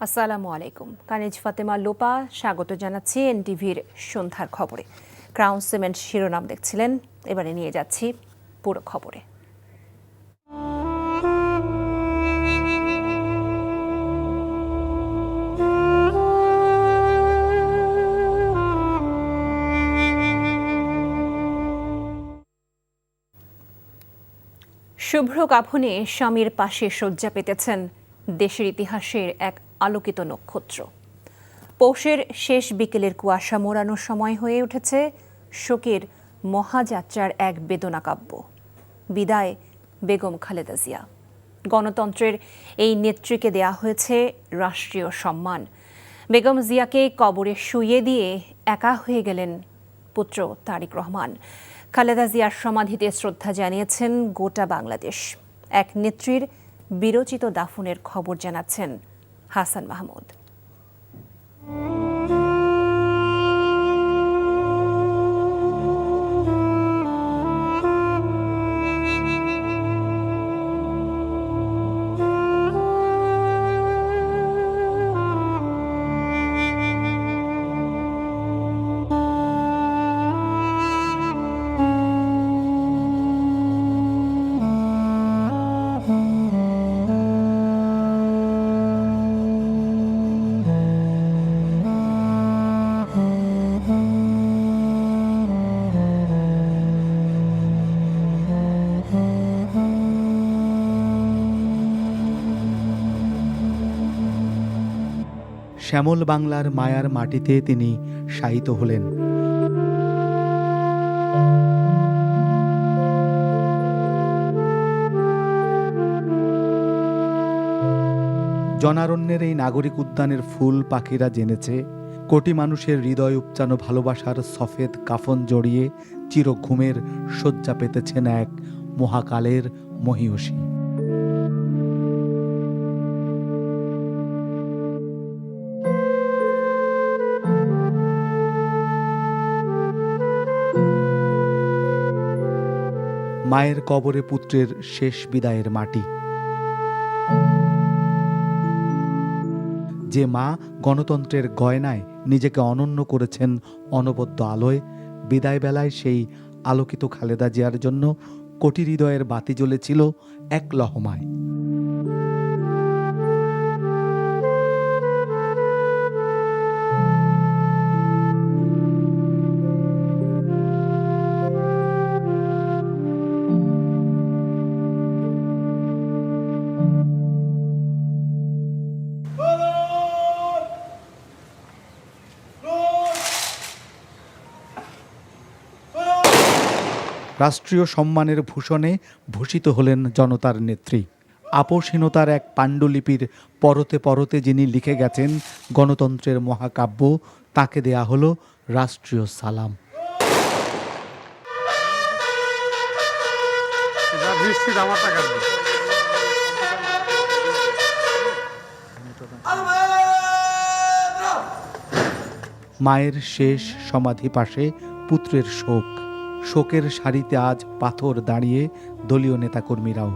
আসসালামু আলাইকুম। কানিজ ফাতেমা লোপা স্বাগত জানাচ্ছি এনটিভির সন্ধ্যার খবরে। ক্রাউন সিমেন্ট শিরোনাম দেখছিলেন, এবারে নিয়ে যাচ্ছি পুরো খবরে। শুভ্র কাফনে স্বামীর পাশে শয্যা পেতেছেন দেশের ইতিহাসের এক আলোকিত নক্ষত্র। পৌষের শেষ বিকেলের কুয়াশা মোড়ানোর সময় হয়ে উঠেছে শোকের মহাযাত্রার এক বেদনা কাব্য। বিদায় বেগম খালেদা জিয়া। গণতন্ত্রের এই নেত্রীকে দেয়া হয়েছে রাষ্ট্রীয় সম্মান। বেগম জিয়াকে কবরে শুইয়ে দিয়ে একা হয়ে গেলেন পুত্র তারেক রহমান। খালেদা জিয়ার সমাধিতে শ্রদ্ধা জানিয়েছেন গোটা বাংলাদেশ। এক নেত্রীর বিরচিত দাফনের খবর জানাচ্ছেন হাসান মাহমুদ। শ্যামল বাংলার মায়ার মাটিতে তিনি শায়িত হলেন। জনারণ্যের এই নাগরিক উদ্যানের ফুল পাখিরা জেনেছে, কোটি মানুষের হৃদয় উপচানো ভালোবাসার সফেদ কাফন জড়িয়ে চিরঘুমের শয্যা পেতেছেন এক মহাকালের মহীয়সী। মায়ের কবরে পুত্রের শেষ বিদায়ের মাটি। যে মা গণতন্ত্রের গয়নায় নিজেকে অনন্য করেছেন অনবদ্য আলোয়, বিদায় বেলায় সেই আলোকিত খালেদা জিয়ার জন্য কোটি হৃদয়ের বাতি জ্বলেছিল এক লহমায়। রাষ্ট্রীয় সম্মানের ভূষণে ভূষিত হলেন জনতার নেত্রী। আপোষহীনতার এক পাণ্ডুলিপির পরতে পরতে যিনি লিখে গেছেন গণতন্ত্রের মহাকাব্য, তাকে দেয়া হলো রাষ্ট্রীয় সালাম। মায়ের শেষ সমাধি পাশে পুত্রের শোক। শোকের সারিতে আজ পাথর দাঁড়িয়ে দলীয় নেতাকর্মীরাও।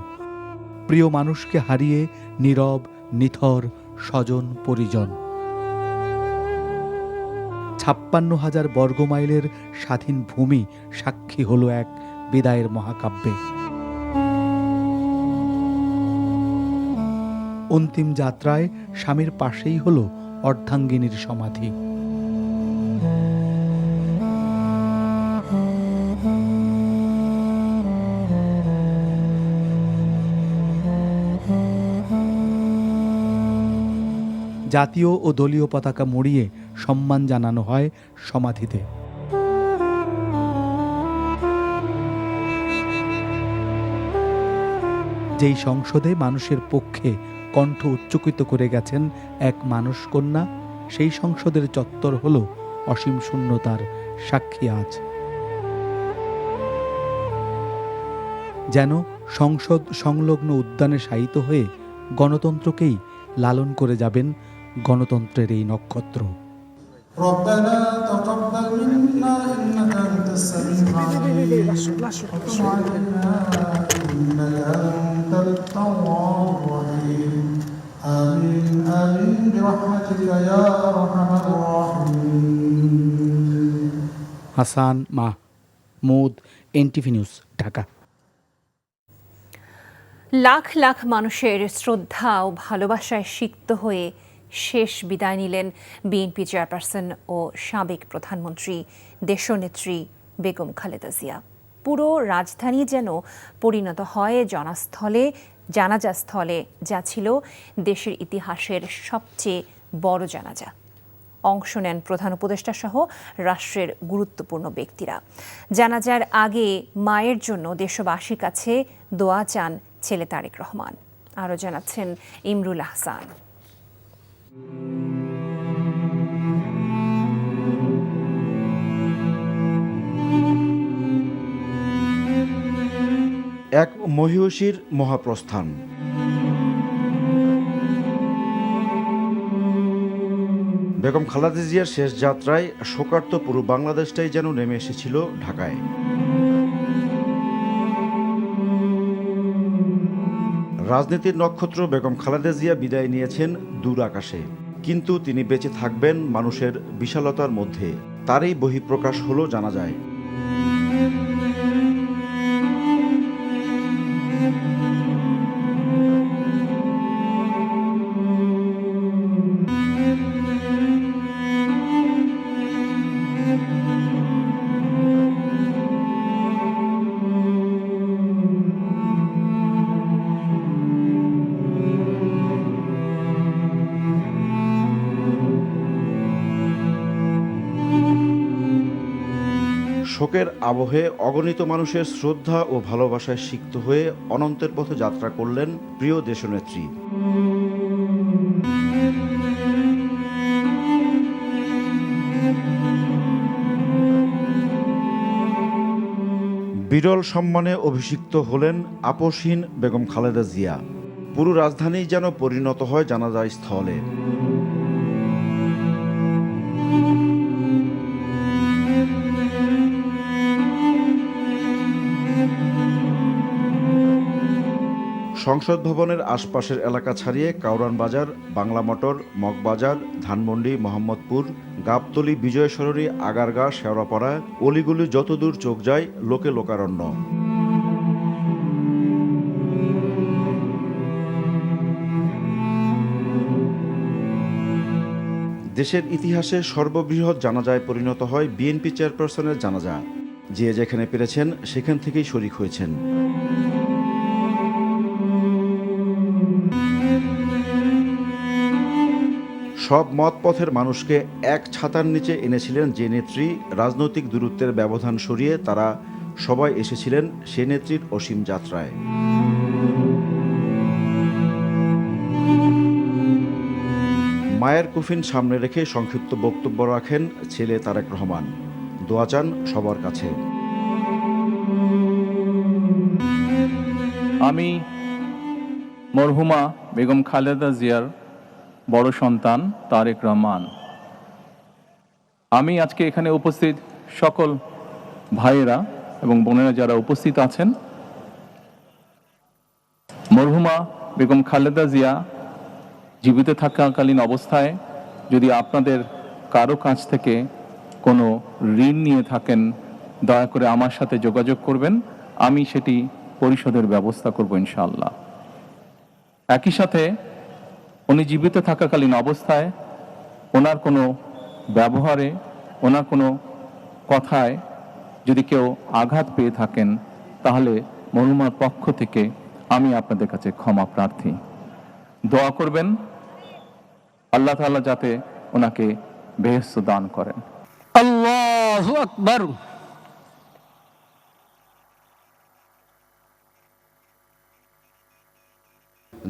প্রিয় মানুষকে হারিয়ে নীরব নিথর স্বজন পরিজন। ৫৬,০০০ বর্গমাইলের স্বাধীন ভূমি সাক্ষী হলো এক বিদায়ের মহাকাব্যে। অন্তিম যাত্রায় স্বামীর পাশেই হলো অর্ধাঙ্গিনীর সমাধি। জাতীয় ও দলীয় পতাকা মুড়িয়ে সম্মান জানানো হয় সমাধিতে। যেই সংসদে মানুষের পক্ষে কণ্ঠ উচ্চকিত করে গেছেন এক মানুষ কন্যা, সেই সংসদের চত্বর হল অসীম শূন্যতার সাক্ষী আজ। যেন সংসদ সংলগ্ন উদ্যানে শায়িত হয়ে গণতন্ত্রকেই লালন করে যাবেন গণতন্ত্রের এই নক্ষত্র। ربنا تقبل منا إنك أنت السميع العليم وتب علينا إنك أنت التواب الرحيم آمين آمين برحمتك يا أرحم الراحمين. Hasan Mahmud, NTV news, Dhaka. লাখ লাখ মানুষের শ্রদ্ধা ও ভালোবাসায় সিক্ত হয়ে শেষ বিদায় নিলেন বিএনপি চেয়ারপারসন ও সাবেক প্রধানমন্ত্রী দেশনেত্রী বেগম খালেদা জিয়া। পুরো রাজধানী যেন পরিণত হয় জানাজাস্থলে, যা ছিল দেশের ইতিহাসের সবচেয়ে বড় জানাজা। অংশ নেন প্রধান উপদেষ্টা সহ রাষ্ট্রের গুরুত্বপূর্ণ ব্যক্তিরা। জানাজার আগে মায়ের জন্য দেশবাসীর কাছে দোয়া চান ছেলে তারেক রহমান। আরও জানাচ্ছেন ইমরুল আহসান। এক মহিষীর মহাপ্রস্থান। বেগম খালেদা জিয়ার শেষ যাত্রায় শোকার্ত পুরো বাংলাদেশটাই যেন নেমে এসেছিল ঢাকায়। রাজনীতির নক্ষত্র বেগম খালেদা জিয়া বিদায় নিয়েছেন দূর আকাশে, কিন্তু তিনি বেঁচে থাকবেন মানুষের বিশালতার মধ্যে। তারই বহিঃপ্রকাশ হলো জানাজায়। শোকের আবহে অগণিত মানুষের শ্রদ্ধা ও ভালোবাসায় সিক্ত হয়ে অনন্তের পথে যাত্রা করলেন প্রিয় দেশনেত্রী। বিরল সম্মানে অভিষিক্ত হলেন আপসহীন বেগম খালেদা জিয়া। পুরো রাজধানী যেন পরিণত হয় জানাজা স্থলে। সংসদ ভবনের আশপাশের এলাকা ছাড়িয়ে কাউরান বাজার, বাংলা মোটর, মগবাজার, ধানমন্ডি, মোহাম্মদপুর, গাবতলী, বিজয় সরণি, আগারগাঁ, শেওড়াপাড়া, অলিগুলি যতদূর চোখ যায় লোকে লোকারণ্য। দেশের ইতিহাসে সর্ববৃহৎ জানাজায় পরিণত হয় বিএনপি চেয়ারপারসনের জানাজা। যে যেখানে পেরেছেন সেখান থেকেই শরিক হয়েছেন। সব মত পথের মানুষকে এক ছাতার নিচে এনেছিলেন যে নেত্রী। রাজনৈতিক দূরত্বের ব্যবধান সরিয়ে তারা সবাই এসেছিলেন সে নেত্রীর অসীম যাত্রায়। মায়ের কফিন সামনে রেখে সংক্ষিপ্ত বক্তব্য রাখেন ছেলে তারেক রহমান। দোয়া চান সবার কাছে। আমি মরহুমা বেগম খালেদা জিয়ার বড় সন্তান তারেক রহমান। আমি আজকে এখানে উপস্থিত সকল ভাইয়েরা এবং বোনেরা যারা উপস্থিত আছেন, মরহুমা বেগম খালেদা জিয়া জীবিত থাকাকালীন অবস্থায় যদি আপনাদের কারো কাছ থেকে কোনো ঋণ নিয়ে থাকেন, দয়া করে আমার সাথে যোগাযোগ করবেন। আমি সেটি পরিশোধের ব্যবস্থা করব ইনশাআল্লাহ। একই সাথে উনি জীবিত থাকাকালীন অবস্থায় ওনার কোনো ব্যবহারে, ওনার কোনো কথায় যদি কেউ আঘাত পেয়ে থাকেন, তাহলে মরহুমার পক্ষ থেকে আমি আপনাদের কাছে ক্ষমা প্রার্থী। দোয়া করবেন আল্লাহ তাআলা যাতে ওনাকে বেহেশত দান করেন। আল্লাহু আকবার।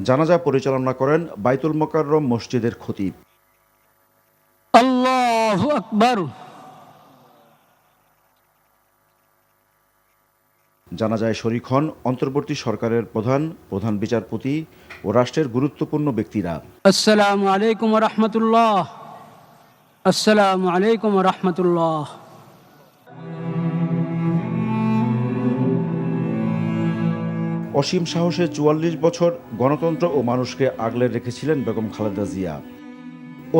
জানাজা পরিচালনা করেন বাইতুল মোকাররম মসজিদের খতিব। আল্লাহু আকবার। জানাজায় শরীক হন অন্তর্বর্তী সরকারের প্রধান বিচারপতি ও রাষ্ট্রের গুরুত্বপূর্ণ ব্যক্তিরা। আসসালামু আলাইকুম ওয়া রাহমাতুল্লাহ। আসসালামু আলাইকুম ওয়া রাহমাতুল্লাহ। অসীম সাহসে ৪৪ বছর গণতন্ত্র ও মানুষকে আগলে রেখেছিলেন বেগম খালেদা জিয়া।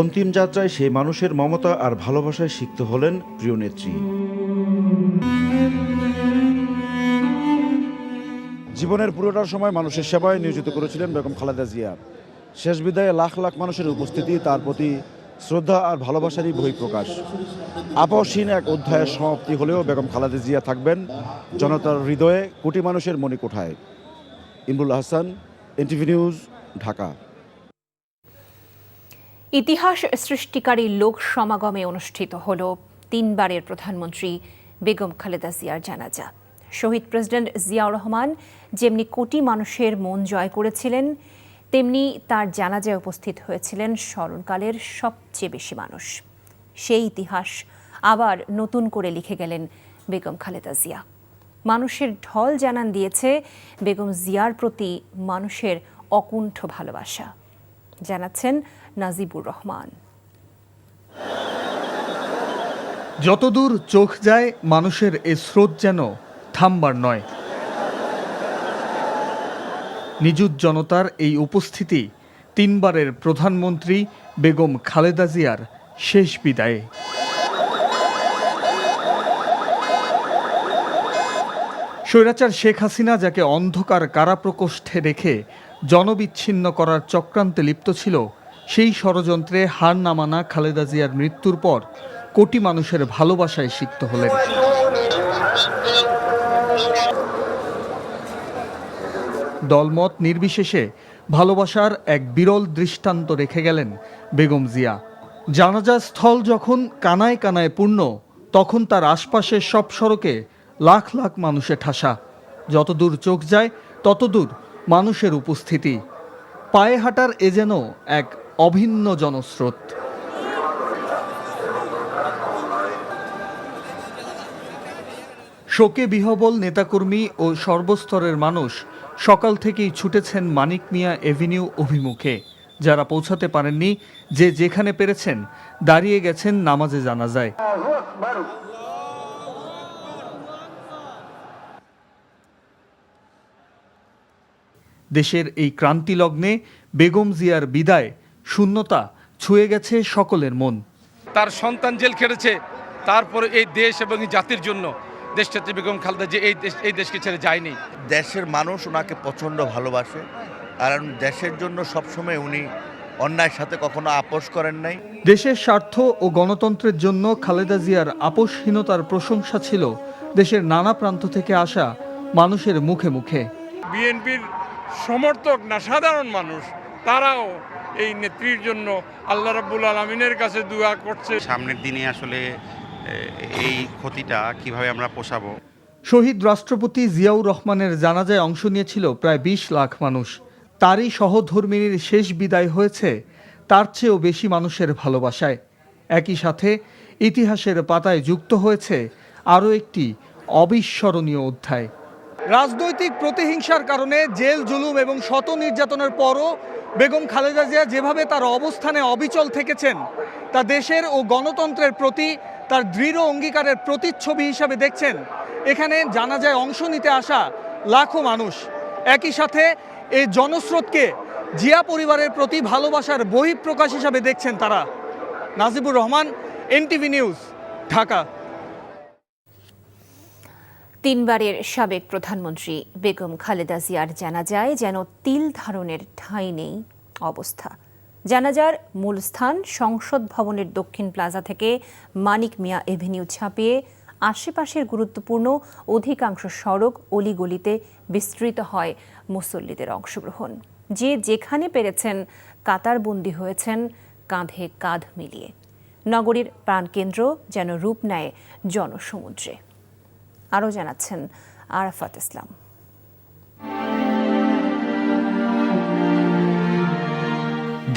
অন্তিম যাত্রায় সেই মানুষের মমতা আর ভালোবাসায় সিক্ত হলেন প্রিয় নেত্রী। জীবনের পুরোটার সময় মানুষের সেবায় নিয়োজিত করেছিলেন বেগম খালেদা জিয়া। শেষ বিদায়ে লাখ লাখ মানুষের উপস্থিতি তার প্রতি শ্রদ্ধা আর ভালোবাসারই বহিঃপ্রকাশ। আপসহীন এক অধ্যায়ের সমাপ্তি হলেও বেগম খালেদা জিয়া থাকবেন জনতার হৃদয়ে, কোটি মানুষের মণিকোঠায়। Imrul Hasan, NTV news, Dhaka. ইতিহাস সৃষ্টিকারী লোক সমাগমে অনুষ্ঠিত হল ৩ বারের প্রধানমন্ত্রী বেগম খালেদা জিয়ার জানাজা। শহীদ প্রেসিডেন্ট জিয়াউর রহমান যেমনি কোটি মানুষের মন জয় করেছিলেন, তেমনি তার জানাজায় উপস্থিত হয়েছিলেন স্মরণকালের সবচেয়ে বেশি মানুষ। সেই ইতিহাস আবার নতুন করে লিখে গেলেন বেগম খালেদা জিয়া। মানুষের ঢল জানান দিয়েছে বেগম জিয়ার প্রতি মানুষের অকুণ্ঠ ভালোবাসা। জানাচ্ছেন নাজিবুর রহমান। যতদূর চোখ যায় মানুষের এ স্রোত যেন থামবার নয়। নিযুত জনতার এই উপস্থিতি ৩ বারের প্রধানমন্ত্রী বেগম খালেদা জিয়ার শেষ বিদায়ে। স্বৈরাচার শেখ হাসিনা যাকে অন্ধকার কারাপ্রকোষ্ঠে রেখে জনবিচ্ছিন্ন করার চক্রান্তে লিপ্ত ছিল, সেই ষড়যন্ত্রে হার না মানা খালেদা জিয়ার মৃত্যুর পর কোটি মানুষের ভালোবাসায় সিক্ত হলেন। দলমত নির্বিশেষে ভালোবাসার এক বিরল দৃষ্টান্ত রেখে গেলেন বেগম জিয়া। জানাজা স্থল যখন কানায় কানায় পূর্ণ, তখন তার আশপাশের সব সড়কে লাখ লাখ মানুষে ঠাসা। যতদূর চোখ যায় ততদূর মানুষের উপস্থিতি। পায়ে হাঁটার এ যেন এক অভিন্ন জনস্রোত। শোকে বিহবল নেতাকর্মী ও সর্বস্তরের মানুষ সকাল থেকেই ছুটেছেন মানিক মিয়া এভিনিউ অভিমুখে। যারা পৌঁছাতে পারেননি, যে যেখানে পেরেছেন দাঁড়িয়ে গেছেন নামাজে জানাজায়। দেশের এই ক্রান্তি লগ্নে বেগম জিয়ার বিদায় শূন্যতা ছুঁয়ে গেছে সকলের মন। তার সন্তান জেল খেটেছে, তারপরে এই দেশ এবং এই জাতির জন্য দেশনেত্রী বেগম খালেদা যে এই দেশকে ছেড়ে যায়নি। দেশের মানুষ ওনাকে প্রচণ্ড ভালোবাসে, কারণ দেশের জন্য সবসময় উনি অন্যায়ের সাথে কখনো আপোষ করেন নাই। দেশের স্বার্থ ও গণতন্ত্রের জন্য খালেদা জিয়ার আপোষহীনতার প্রশংসা ছিল দেশের নানা প্রান্ত থেকে আসা মানুষের মুখে মুখে। বিএনপির সমর্থক না সাধারণ মানুষ, তারাও এই নেত্রীর জন্য আল্লাহ রাব্বুল আলামিনের কাছে দোয়া করছে। সামনের দিনে আসলে এই ক্ষতিটা কিভাবে আমরা পোষাবো। শহীদ রাষ্ট্রপতি জিয়াউর রহমানের জানাজায় অংশ নিয়েছিল প্রায় ২০ লাখ মানুষ। তারই সহধর্মিনীর শেষ বিদায় হয়েছে তার চেয়েও বেশি মানুষের ভালোবাসায়। একই সাথে ইতিহাসের পাতায় যুক্ত হয়েছে আরও একটি অবিস্মরণীয় অধ্যায়। রাজনৈতিক প্রতিহিংসার কারণে জেল জুলুম এবং শত নির্যাতনের পরও বেগম খালেদা জিয়া যেভাবে তার অবস্থানে অবিচল থেকেছেন, তা দেশের ও গণতন্ত্রের প্রতি তার দৃঢ় অঙ্গীকারের প্রতিচ্ছবি হিসাবে দেখছেন এখানে জানাজায় অংশ নিতে আসা লাখো মানুষ। একই সাথে এই জনস্রোতকে জিয়া পরিবারের প্রতি ভালোবাসার বহিঃপ্রকাশ হিসাবে দেখছেন তারা। Najibur Rahman, NTV news, Dhaka. ৩ বারের সাবেক প্রধানমন্ত্রী বেগম খালেদা জিয়ার জানাজায় যেন তিল ধারণের ঠাঁই নেই অবস্থা। জানাজার মূল স্থান সংসদ ভবনের দক্ষিণ প্লাজা থেকে মানিক মিয়া এভিনিউ ছাপিয়ে আশেপাশের গুরুত্বপূর্ণ অধিকাংশ সড়ক অলিগলিতে বিস্তৃত হয় মুসল্লিদের অংশগ্রহণ। যে যেখানে পেরেছেন কাতারবন্দি হয়েছেন কাঁধে কাঁধ মিলিয়ে। নগরীর প্রাণকেন্দ্র যেন রূপ নেয় জনসমুদ্রে। আরও জানাচ্ছেন আরাফাত ইসলাম।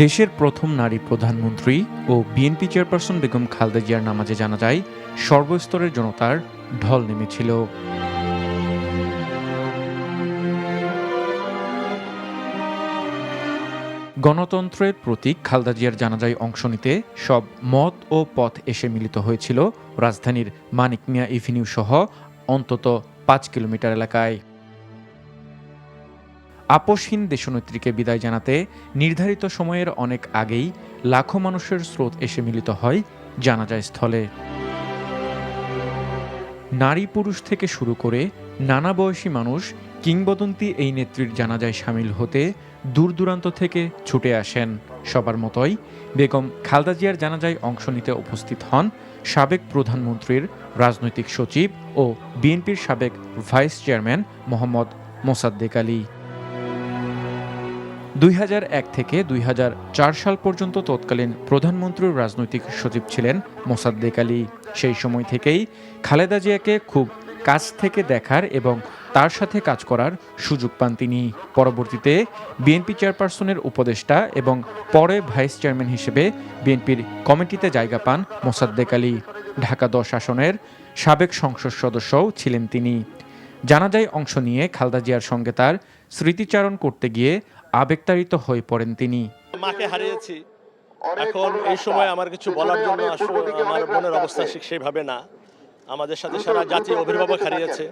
দেশের প্রথম নারী প্রধানমন্ত্রী ও বিএনপি চেয়ারপারসন বেগম খালেদা জিয়ার নামাজে জানাজায় সর্বস্তরের জনতার ঢল নেমেছিল। গণতন্ত্রের প্রতীক খালেদা জিয়ার জানাজায় অংশ নিতে সব মত ও পথ এসে মিলিত হয়েছিল রাজধানীর মানিক মিয়া এভিনিউ সহ অন্তত ৫ কিলোমিটার এলাকায়। আপোষহীন দেশনেত্রীকে বিদায় জানাতে নির্ধারিত সময়ের অনেক আগেই লাখো মানুষের স্রোত এসে মিলিত হয় জানাজা স্থলে। নারী পুরুষ থেকে শুরু করে নানা বয়সী মানুষ কিংবদন্তি এই নেত্রীর জানাজায় সামিল হতে দূর দূরান্ত থেকে ছুটে আসেন। সবার মতোই বেগম খালেদা জিয়ার জানাজায় অংশ নিতে উপস্থিত হন সাবেক প্রধানমন্ত্রীর রাজনৈতিক সচিব ও বিএনপির সাবেক ভাইস চেয়ারম্যান মোহাম্মদ মোসাদ্দেক আলী। 2001 থেকে 2004 সাল পর্যন্ত তৎকালীন প্রধানমন্ত্রীর রাজনৈতিক সচিব ছিলেন মোসাদ্দেক আলী। সেই সময় থেকেই খালেদা জিয়াকে খুব কাছ থেকে দেখার এবং তার সাথে কাজ করার সুযোগ পান তিনি। পরবর্তীতে বিএনপি চেয়ারপারসনের উপদেষ্টা এবং পরে ভাইস চেয়ারম্যান হিসেবে বিএনপির কমিটিতে জায়গা পান মোসাদ্দেক আলী। ঢাকা 10 আসনের সাবেক সংসদ সদস্যও ছিলেন তিনি। জানাজায় অংশ নিয়ে খালেদা জিয়ার সঙ্গে তার স্মৃতিচারণ করতে গিয়ে আবেগতাড়িত হয়ে পড়েন তিনি। মাকে হারিয়েছি, এখন এই সময় আমার কিছু বলার জন্য আসলে আমার মনের অবস্থা সেইভাবে না। আমাদের সাথে সারা জাতি অভিভাবক হারিয়েছে।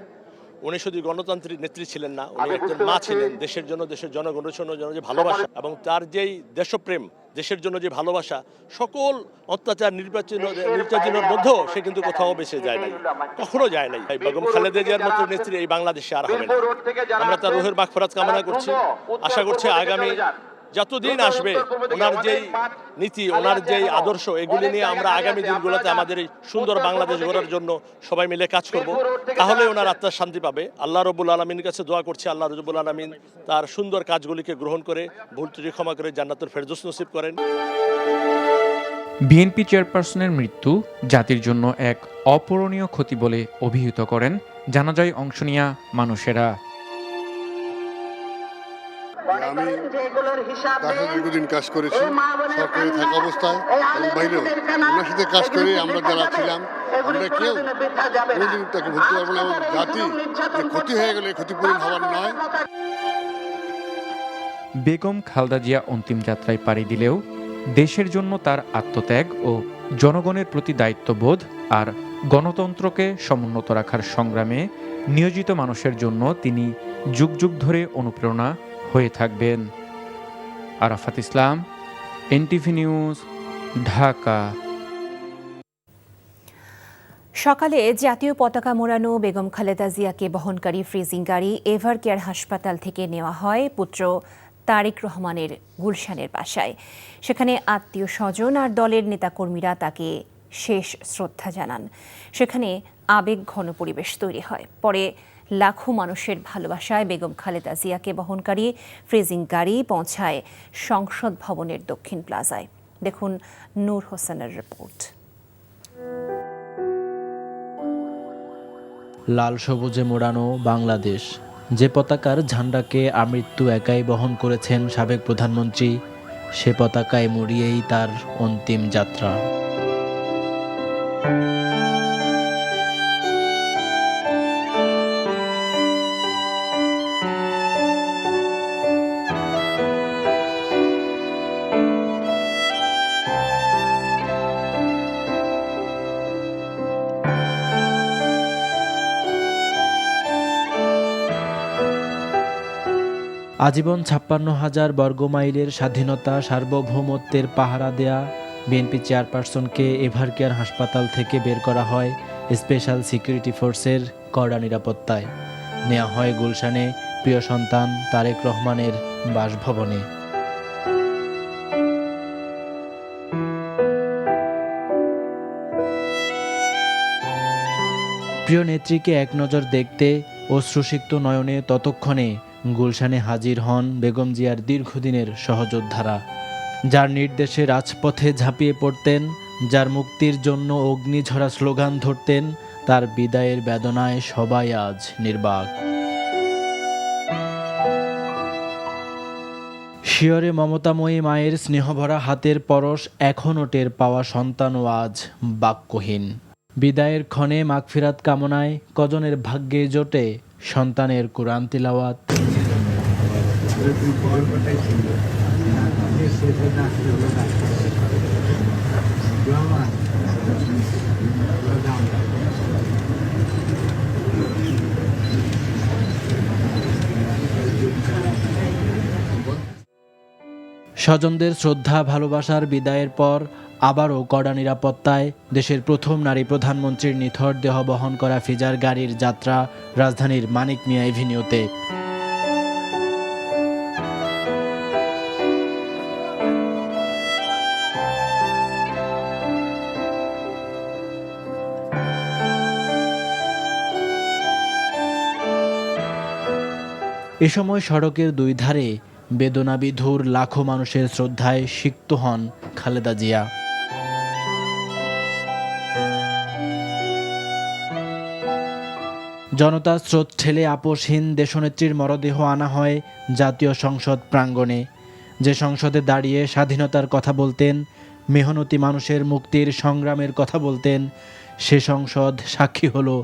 উনি শুধু গণতান্ত্রিক নেত্রী ছিলেন না, উনি একজন মা ছিলেন। দেশের জন্য, দেশের জনগণের জন্য যে ভালোবাসা এবং তার যেই দেশপ্রেম, দেশের জন্য যে ভালোবাসা, সকল অত্যাচার নির্যাতনের মধ্যেও সে কিন্তু কোথাও বেঁচে যায় নাই, কখনো যায় নাই। বেগম খালেদা জিয়ার মতো নেত্রী এই বাংলাদেশে আর হবে না। আমরা তার রুহের মাগফিরাত কামনা করছি। আশা করছি আগামী যতদিন আসবে ওনার যেই নীতি, ওনার যেই আদর্শ, এগুলি নিয়ে আমরা আগামী দিনগুলোতে আমাদের এই সুন্দর বাংলাদেশ গড়ার জন্য সবাই মিলে কাজ করব। তাহলে ওনার আত্মার শান্তি পাবে। আল্লাহ রাব্বুল আলামিনের কাছে দোয়া করছি, আল্লাহ রাব্বুল আলামিন তার সুন্দর কাজগুলিকে গ্রহণ করে ভুল ত্রুটি ক্ষমা করে জান্নাতুল ফেরদৌস নসিব করেন। বিএনপি চেয়ারপারসনের মৃত্যু জাতির জন্য এক অপূরণীয় ক্ষতি বলে অভিহিত করেন জানাজায় অংশ নেওয়া মানুষেরা। আমি তাকে দীর্ঘদিন কাজ করেছি, সরকারি থাকা অবস্থায় এবং বাইরেও। ওনার সাথে কাজ করে আমরা যারা ছিলাম, আমরা কেউ কোনোদিন তাকে ভুলতে পারবো না। এবং জাতি যে ক্ষতি হয়ে গেলে ক্ষতিপূরণ হওয়ার নয়। বেগম খালেদা জিয়া অন্তিম যাত্রায় পাড়ি দিলেও দেশের জন্য তার আত্মত্যাগ ও জনগণের প্রতি দায়িত্ববোধ আর গণতন্ত্রকে সমুন্নত রাখার সংগ্রামে নিয়োজিত মানুষের জন্য তিনি যুগ যুগ ধরে অনুপ্রেরণা হয়ে থাকবেন। আরাফাত ইসলাম, এনটিভি নিউজ, ঢাকা। সকালে জাতীয় পতাকা মোড়ানো বেগম খালেদা জিয়াকে বহনকারী ফ্রিজিং গাড়ি এভার কেয়ার হাসপাতাল থেকে নেওয়া হয় পুত্র তারেক রহমানের গুলশানের বাসায়। সেখানে আত্মীয় স্বজন আর দলের নেতাকর্মীরা তাকে শেষ শ্রদ্ধা জানান। সেখানে আবেগ ঘন পরিবেশ তৈরি হয়। পরে লাখো মানুষের ভালোবাসায় বেগম খালেদা জিয়াকে বহনকারী ফ্রিজিং গাড়ি পৌঁছায় সংসদ ভবনের দক্ষিণ প্লাজায়। দেখুন নূর হোসেনের রিপোর্ট। লাল সবুজে মোড়ানো বাংলাদেশ, যে পতাকার ঝান্ডাকে আমৃত্যু একাই বহন করেছেন সাবেক প্রধানমন্ত্রী, সে পতাকায় মুড়িয়েই তার অন্তিম যাত্রা। আজীবন 56,000 বর্গমাইলের স্বাধীনতা সার্বভৌমত্বের পাহারা দেয়া বিএনপি চেয়ারপারসনকে এভার কেয়ার হাসপাতাল থেকে বের করা হয় স্পেশাল সিকিউরিটি ফোর্সের কড়া নিরাপত্তায়। নেওয়া হয় গুলশানে প্রিয় সন্তান তারেক রহমানের বাসভবনে। প্রিয় নেত্রীকে এক নজর দেখতে অশ্রুসিক্ত নয়নে ততক্ষণে গুলশানে হাজির হন বেগম জিয়ার দীর্ঘদিনের সহযোদ্ধারা, যার নির্দেশে রাজপথে ঝাঁপিয়ে পড়তেন, যার মুক্তির জন্য অগ্নিঝরা স্লোগান ধরতেন। তার বিদায়ের বেদনায় সবাই আজ নির্বাক। শিয়রে মমতাময়ী মায়ের স্নেহভরা হাতের পরশ এখনও টের পাওয়া সন্তানও আজ বাক্যহীন। বিদায়ের ক্ষণে মাগফিরাত কামনায় কজনের ভাগ্যে জোটে সন্তানের কুরআন তিলাওয়াত। স্বজনদের শ্রদ্ধা ভালোবাসার বিদায়ের পর আবারও কড়া নিরাপত্তায় দেশের প্রথম নারী প্রধানমন্ত্রীর নিথর দেহ বহন করা ফ্রিজার গাড়ির যাত্রা রাজধানীর মানিক মিয়া এভিনিউতে। এ সময় সড়কের দুই ধারে বেদনাবিধুর লাখো মানুষের শ্রদ্ধায় সিক্ত হন খালেদা জিয়া। জনতার স্রোত ঠেলে আপোষহীন দেশনেত্রীর মরদেহ আনা হয় জাতীয় সংসদ প্রাঙ্গণে, যে সংসদে দাঁড়িয়ে স্বাধীনতার কথা বলতেন, মেহনতি মানুষের মুক্তির সংগ্রামের কথা বলতেন। সে সংসদ সাক্ষী হলো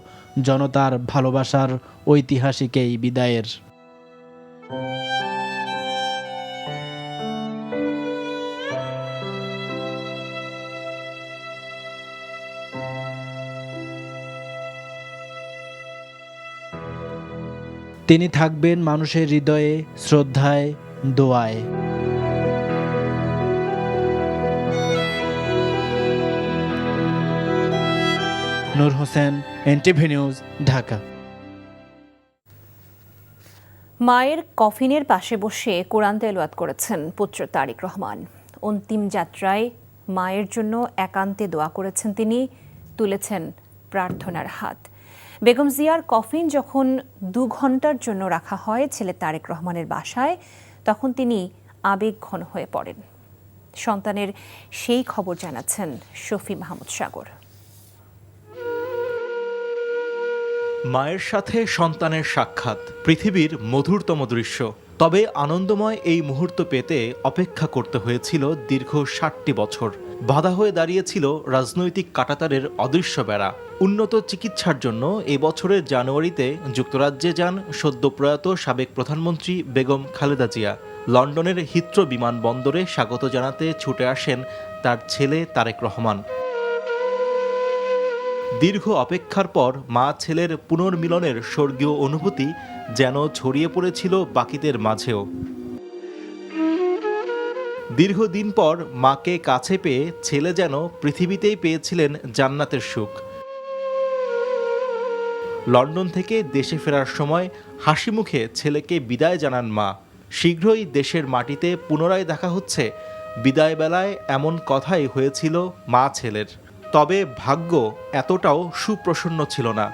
জনতার ভালোবাসার ঐতিহাসিক এই বিদায়ের। তিনি থাকবেন মানুষের হৃদয়ে, শ্রদ্ধায়, দোয়ায়। নূর হোসেন, এনটিভি নিউজ, ঢাকা। মায়ের কফিনের পাশে বসে কোরআন তেলাওয়াত করেছেন পুত্র তারেক রহমান। অন্তিম যাত্রায় মায়ের জন্য একান্তে দোয়া করেছেন তিনি, তুলেছেন প্রার্থনার হাত। বেগম জিয়ার কফিন যখন 2 ঘন্টার জন্য রাখা হয় ছেলে তারেক রহমানের বাসায়, তখন তিনি আবেগঘন হয়ে পড়েন। সন্তানের সেই খবর জানাচ্ছেন শফি মাহমুদ সাগর। মায়ের সাথে সন্তানের সাক্ষাৎ পৃথিবীর মধুরতম দৃশ্য। তবে আনন্দময় এই মুহূর্ত পেতে অপেক্ষা করতে হয়েছিল দীর্ঘ 60টি বছর। বাধা হয়ে দাঁড়িয়েছিল রাজনৈতিক কাঁটাতারের অদৃশ্য বেড়া। উন্নত চিকিৎসার জন্য এ বছরের জানুয়ারিতে যুক্তরাজ্যে যান সদ্য প্রয়াত সাবেক প্রধানমন্ত্রী বেগম খালেদা জিয়া। লন্ডনের হিথ্রো বিমানবন্দরে স্বাগত জানাতে ছুটে আসেন তার ছেলে তারেক রহমান। দীর্ঘ অপেক্ষার পর মা ছেলের পুনর্মিলনের স্বর্গীয় অনুভূতি যেন ছড়িয়ে পড়েছিল বাকিদের মাঝেও। দীর্ঘদিন পর মাকে কাছে পেয়ে ছেলে যেন পৃথিবীতেই পেয়েছিলেন জান্নাতের সুখ। লন্ডন থেকে দেশে ফেরার সময় হাসি মুখে ছেলেকে বিদায় জানান মা। শীঘ্রই দেশের মাটিতে পুনরায় দেখা হচ্ছে, বিদায় বেলায় এমন কথাই হয়েছিল মা ছেলের। তবে ভাগ্য এতটাও সুপ্রসন্ন ছিল না।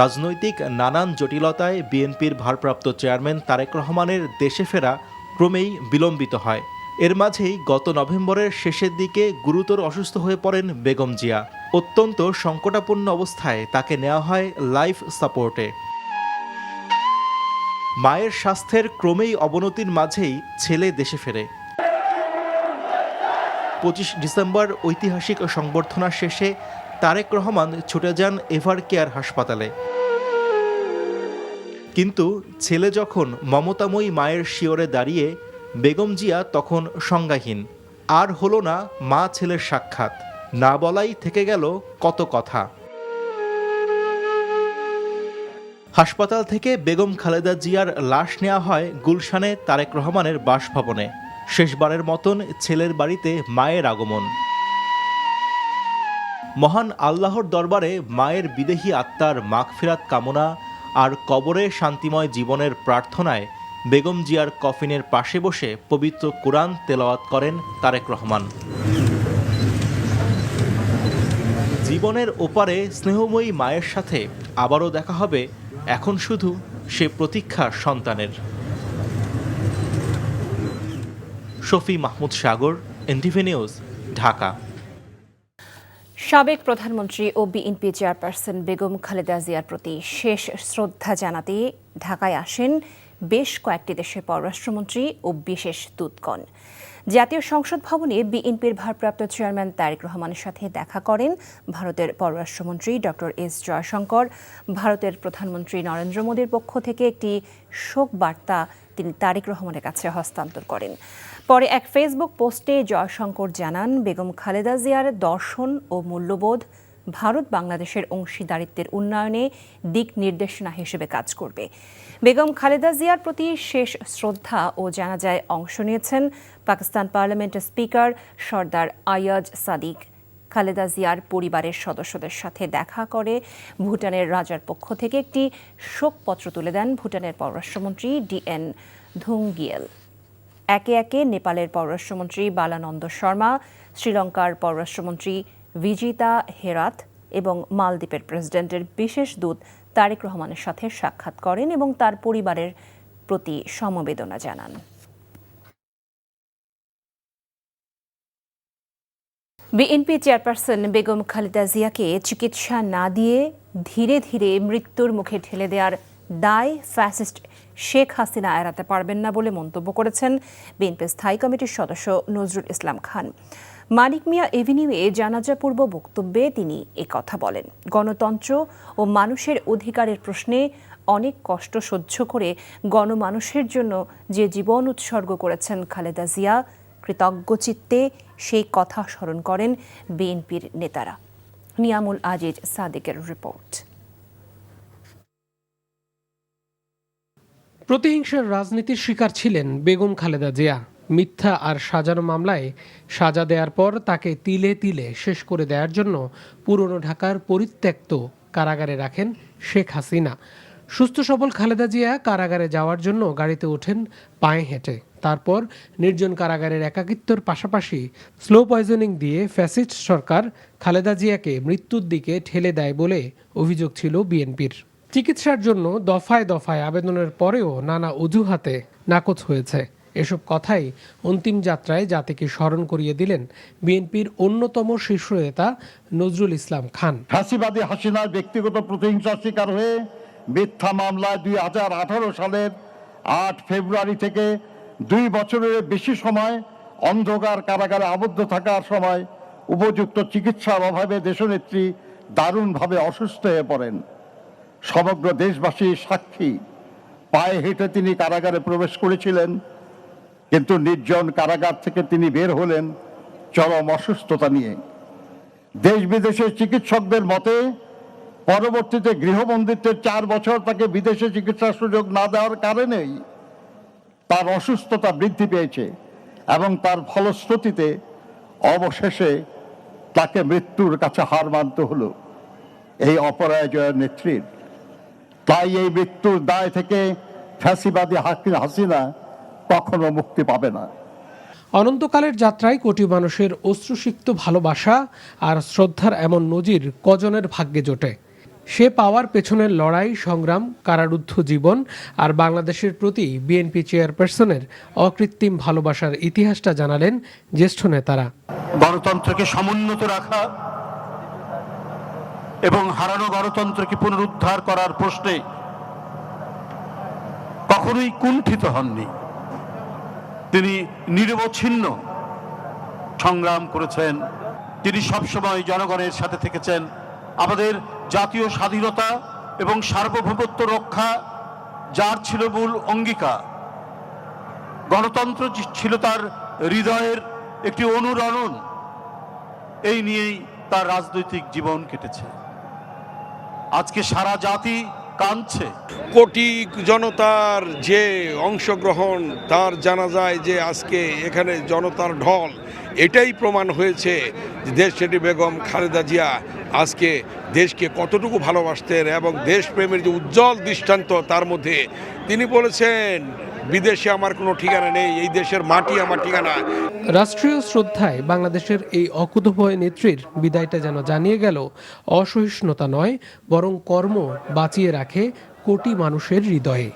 রাজনৈতিক নানান জটিলতায় বিএনপির ভারপ্রাপ্ত চেয়ারম্যান তারেক রহমানের দেশে ফেরা ক্রমেই বিলম্বিত হয়। এর মাঝেই গত নভেম্বরের শেষের দিকে গুরুতর অসুস্থ হয়ে পড়েন বেগম জিয়া। অত্যন্ত সংকটাপন্ন অবস্থায় তাকে নেওয়া হয় লাইফ সাপোর্টে। মায়ের স্বাস্থ্যের ক্রমেই অবনতির মাঝেই ছেলে দেশে ফেরে। 25 ডিসেম্বর ঐতিহাসিক সংবর্ধনা শেষে তারেক রহমান ছুটে যান এভার কেয়ার হাসপাতালে। কিন্তু ছেলে যখন মমতাময়ী মায়ের শিয়রে দাঁড়িয়ে, বেগম জিয়া তখন সংজ্ঞাহীন। আর হলো না মা ছেলের সাক্ষাৎ, না বলাই থেকে গেল কত কথা। হাসপাতাল থেকে বেগম খালেদা জিয়ার লাশ নেওয়া হয় গুলশানে তারেক রহমানের বাসভবনে। শেষবারের মতন ছেলের বাড়িতে মায়ের আগমন। মহান আল্লাহর দরবারে মায়ের বিদেহী আত্মার মাগফিরাত কামনা আর কবরে শান্তিময় জীবনের প্রার্থনায় বেগম জিয়ার কফিনের পাশে বসে পবিত্র কোরআন তেলাওয়াত করেন তারেক রহমান। জীবনের ওপারে স্নেহময়ী মায়ের সাথে আবারও দেখা হবে, এখন শুধু সে প্রতীক্ষা সন্তানের। শফি মাহমুদ সাগর, এনটিভি নিউজ, ঢাকা। সাবেক প্রধানমন্ত্রী ও বিএনপি চেয়ারপারসন বেগম খালেদা জিয়ার প্রতি শেষ শ্রদ্ধা জানাতে ঢাকায় আসেন বেশ কয়েকটি দেশের পররাষ্ট্রমন্ত্রী ও বিশেষ দূতগণ। জাতীয় সংসদ ভবনে বিএনপির ভারপ্রাপ্ত চেয়ারম্যান তারেক রহমানের সাথে দেখা করেন ভারতের পররাষ্ট্রমন্ত্রী ডক্টর এস জয়শঙ্কর। ভারতের প্রধানমন্ত্রী নরেন্দ্র মোদীর পক্ষ থেকে একটি শোক বার্তা তিনি তারেক রহমানের কাছে হস্তান্তর করেন। পরে এক ফেসবুক পোস্টে জয়শঙ্কর জানান, বেগম খালেদা জিয়ার দর্শন ও মূল্যবোধ ভারত বাংলাদেশের অংশীদারিত্বের উন্নয়নে দিক নির্দেশনা হিসেবে কাজ করবে। বেগম খালেদা জিয়ার প্রতি শেষ শ্রদ্ধা ও জানাজায় অংশ নিয়েছেন পাকিস্তান পার্লামেন্টের স্পিকার সর্দার আয়াজ সাদিক। খালেদা জিয়ার পরিবারের সদস্যদের সাথে দেখা করে ভুটানের রাজার পক্ষ থেকে একটি শোকপত্র তুলে দেন ভুটানের পররাষ্ট্রমন্ত্রী DN ধুঙ্গিয়েল। একে একে নেপালের পররাষ্ট্রমন্ত্রী বালানন্দ শর্মা, শ্রীলঙ্কার পররাষ্ট্রমন্ত্রী বিজিতা হেরাত এবং মালদ্বীপের প্রেসিডেন্টের বিশেষ দূত তারেক রহমানের সাথে সাক্ষাৎ করেন এবং তার পরিবারের প্রতি সমবেদনা জানান। বিএনপি চেয়ারপারসন বেগম খালেদা জিয়াকে চিকিৎসা না দিয়ে ধীরে ধীরে মৃত্যুর মুখে ঠেলে দেওয়ার দায় ফ্যাসিস্ট শেখ হাসিনা এড়াতে পারবেন না বলে মন্তব্য করেছেন বিএনপি স্থায়ী কমিটির সদস্য নজরুল ইসলাম খান। মানিক মিয়া এভিনিউয়ে জানাজাপূর্ব বক্তব্যে তিনি কথা বলেন। গণতন্ত্র ও মানুষের অধিকারের প্রশ্নে অনেক কষ্ট সহ্য করে গণমানুষের জন্য যে জীবন উৎসর্গ করেছেন খালেদা জিয়া, কৃতজ্ঞ চিত্তে সেই কথা স্মরণ করেন বিএনপির নেতারা। নিয়ামুল আজিজ সাদিকের রিপোর্ট। প্রতিহিংসার রাজনীতির শিকার ছিলেন বেগম খালেদা জিয়া। মিথ্যা আর সাজানো মামলায় সাজা দেওয়ার পর তাকে তিলে তিলে শেষ করে দেওয়ার জন্য পুরনো ঢাকার পরিত্যক্ত কারাগারে রাখেন শেখ হাসিনা। সুস্থ সবল খালেদা জিয়া কারাগারে যাওয়ার জন্য গাড়িতে ওঠেন পায়ে হেঁটে। তারপর নির্জন কারাগারের একাকিত্বর পাশাপাশি স্লো পয়জনিং দিয়ে ফ্যাসিস্ট সরকার খালেদা জিয়াকে মৃত্যুর দিকে ঠেলে দেয় বলে অভিযোগ ছিল বিএনপির। চিকিৎসার জন্য দফায় দফায় আবেদনের পরেও নানা অজুহাতে নাকচ হয়েছে। এসব কথাই অন্তিম যাত্রায় জাতিকে স্মরণ করিয়ে দিলেন বিএনপির অন্যতম শীর্ষ নেতা নজরুল ইসলাম খান। ফাঁসিবাদী হাসিনার ব্যক্তিগত প্রতিহিংসার শিকার হয়ে মিথ্যা মামলায় 2018 সালের 8 ফেব্রুয়ারি থেকে 2 বছরের বেশি সময় অন্ধকার কারাগারে আবদ্ধ থাকার সময় উপযুক্ত চিকিৎসার অভাবে দেশনেত্রী দারুণভাবে অসুস্থ হয়ে পড়েন। সমগ্র দেশবাসী সাক্ষী, পায়ে হেঁটে তিনি কারাগারে প্রবেশ করেছিলেন, কিন্তু নির্জন কারাগার থেকে তিনি বের হলেন চরম অসুস্থতা নিয়ে। দেশ বিদেশের চিকিৎসকদের মতে পরবর্তীতে গৃহবন্দিত্বের 4 বছর তাকে বিদেশে চিকিৎসার সুযোগ না দেওয়ার কারণেই তার অসুস্থতা বৃদ্ধি পেয়েছে এবং তার ফলশ্রুতিতে অবশেষে তাকে মৃত্যুর কাছে হার মানতে হলো এই অপরাজয় নেত্রীর। তাই এই মৃত্যুর দায় থেকে ফ্যাসিবাদী হাসিনা কখনো মুক্তি পাবে না। অনন্তকালের যাত্রায় কোটি মানুষের অশ্রুসিক্ত ভালোবাসা আর শ্রদ্ধার এমন নজির কজনের ভাগ্যে জোটে। সে পাওয়ার পেছনের লড়াই, সংগ্রাম, কারারুদ্ধ জীবন আর বাংলাদেশের প্রতি বিএনপি চেয়ারপারসনের অকৃত্রিম ভালোবাসার ইতিহাসটা জানালেন জ্যেষ্ঠ নেতারা। গণতন্ত্রকে সমুন্নত রাখা এবং হারানো গণতন্ত্রকে পুনরুদ্ধার করার প্রশ্নে কখনোই কুণ্ঠিত হননি। তিনি নিরবচ্ছিন্ন সংগ্রাম করেছেন। তিনি সবসময় জনগণের সাথে থেকেছেন। আমাদের জাতীয় স্বাধীনতা এবং সার্বভৌমত্ব রক্ষা যার ছিল মূল অঙ্গীকার। গণতন্ত্র ছিল তার হৃদয়ের একটি অনুরণন। এই নিয়েই তার রাজনৈতিক জীবন কেটেছে। আজকে সারা জাতি কাঁদছে। কোটি জনতার যে অংশগ্রহণ, তার জানা যায় যে আজকে এখানে জনতার ঢল, এটাই প্রমাণ হয়েছে যে দেশনেত্রী বেগম খালেদা জিয়া আজকে দেশকে কতটুকু ভালোবাসতেন এবং দেশপ্রেমের যে উজ্জ্বল দৃষ্টান্ত তার মধ্যে। তিনি বলেছেন, বিদেশে আমার কোনো ঠিকানা নেই, এই দেশের মাটি আমার ঠিকানা। রাষ্ট্রীয় শ্রদ্ধায় বাংলাদেশের এই অকুতোভয় নেত্রীর বিদায়টা যেন জানিয়ে গেল অসহিষ্ণুতা নয়, বরং কর্ম বাঁচিয়ে রাখে কোটি মানুষের হৃদয়ে।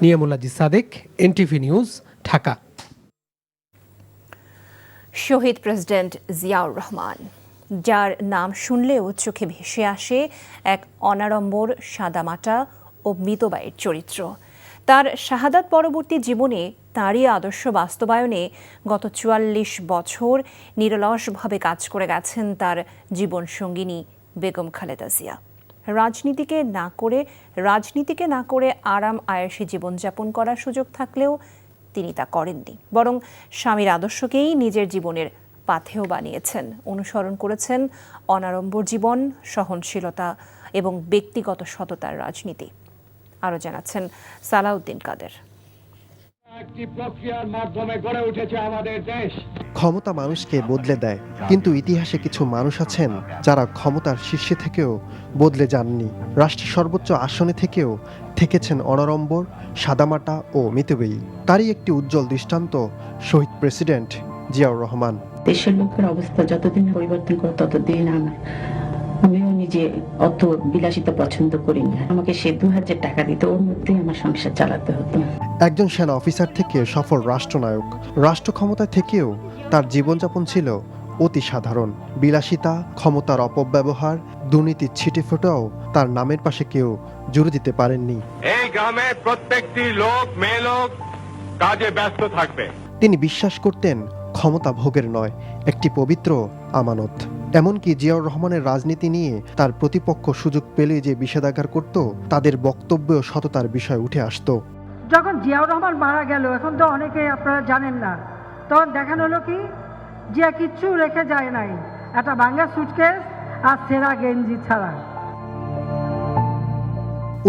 Niamul Aziz Sadek, NTV news, Dhaka. শহীদ প্রেসিডেন্ট জিয়াউর রহমান, যার নাম শুনলেও চোখে ভেসে আসে এক অনাড়ম্বর, সাদামাটা ও মিতব্যয়ীর চরিত্র। তার শাহাদাত পরবর্তী জীবনে তাঁরই আদর্শ বাস্তবায়নে গত 44 বছর নিরলসভাবে কাজ করে গেছেন তার জীবনসঙ্গিনী বেগম খালেদা জিয়া। রাজনীতিকে না করে আরাম আয়েশি জীবনযাপন করার সুযোগ থাকলেও তিনি তা করেননি, বরং স্বামীর আদর্শকেই নিজের জীবনের পাথেয় বানিয়েছেন। অনুসরণ করেছেন অনাড়ম্বর জীবন, সহনশীলতা এবং ব্যক্তিগত সততার রাজনীতি। আরও জানাচ্ছেন সালাউদ্দিন কাদের। একটি প্রক্রিয়ার মাধ্যমে গড়ে উঠেছে আমাদের দেশ। ক্ষমতা মানুষকে বদলে দেয়, কিন্তু ইতিহাসে কিছু মানুষ আছেন যারা ক্ষমতার শীর্ষে থেকেও বদলে যাননি। রাষ্ট্রের সর্বোচ্চ আসনে থেকেও থেকেছেন অনাড়ম্বর, সাদামাটা ও মিতব্যয়ী। তারই একটি উজ্জ্বল দৃষ্টান্ত শহীদ প্রেসিডেন্ট জিয়াউর রহমান। দেশের লোকের অবস্থা যতদিন পরিবর্তন করে ততদিন আমিও নিজে অত বিলাসিতা পছন্দ করি না। আমাকে সে 2000 টাকা দিত, ওর মধ্যেই আমার সংসার চালাতে হতো। একজন সেনা অফিসার থেকে সফল রাষ্ট্রনায়ক, রাষ্ট্র ক্ষমতায় থেকেও তার জীবনযাপন ছিল অতি সাধারণ। বিলাসিতা, ক্ষমতার অপব্যবহার, দুর্নীতির ছিটেফোঁটাও তার নামের পাশে কেউ জুড়ে দিতে পারেননি। এই গ্রামে প্রত্যেকটি লোক, মেয়ে লোক কাজে ব্যস্ত থাকবে। তিনি বিশ্বাস করতেন ক্ষমতা ভোগের নয়, একটি পবিত্র আমানত। এমনকি জিয়াউর রহমানের রাজনীতি নিয়ে তার প্রতিপক্ষ সুযোগ পেলে যে বিষেধাগার করত, তাদের বক্তব্য ও সততার বিষয় উঠে আসতো। যখন জিয়াউর রহমান মারা গেল, এখন তো অনেকে আপনারা জানেন না, তখন দেখানো হলো কি জিয়া কিচ্ছু রেখে যায় নাই, একটা ভাঙা সুটকেস আর সেরা গেঞ্জি ছাড়া।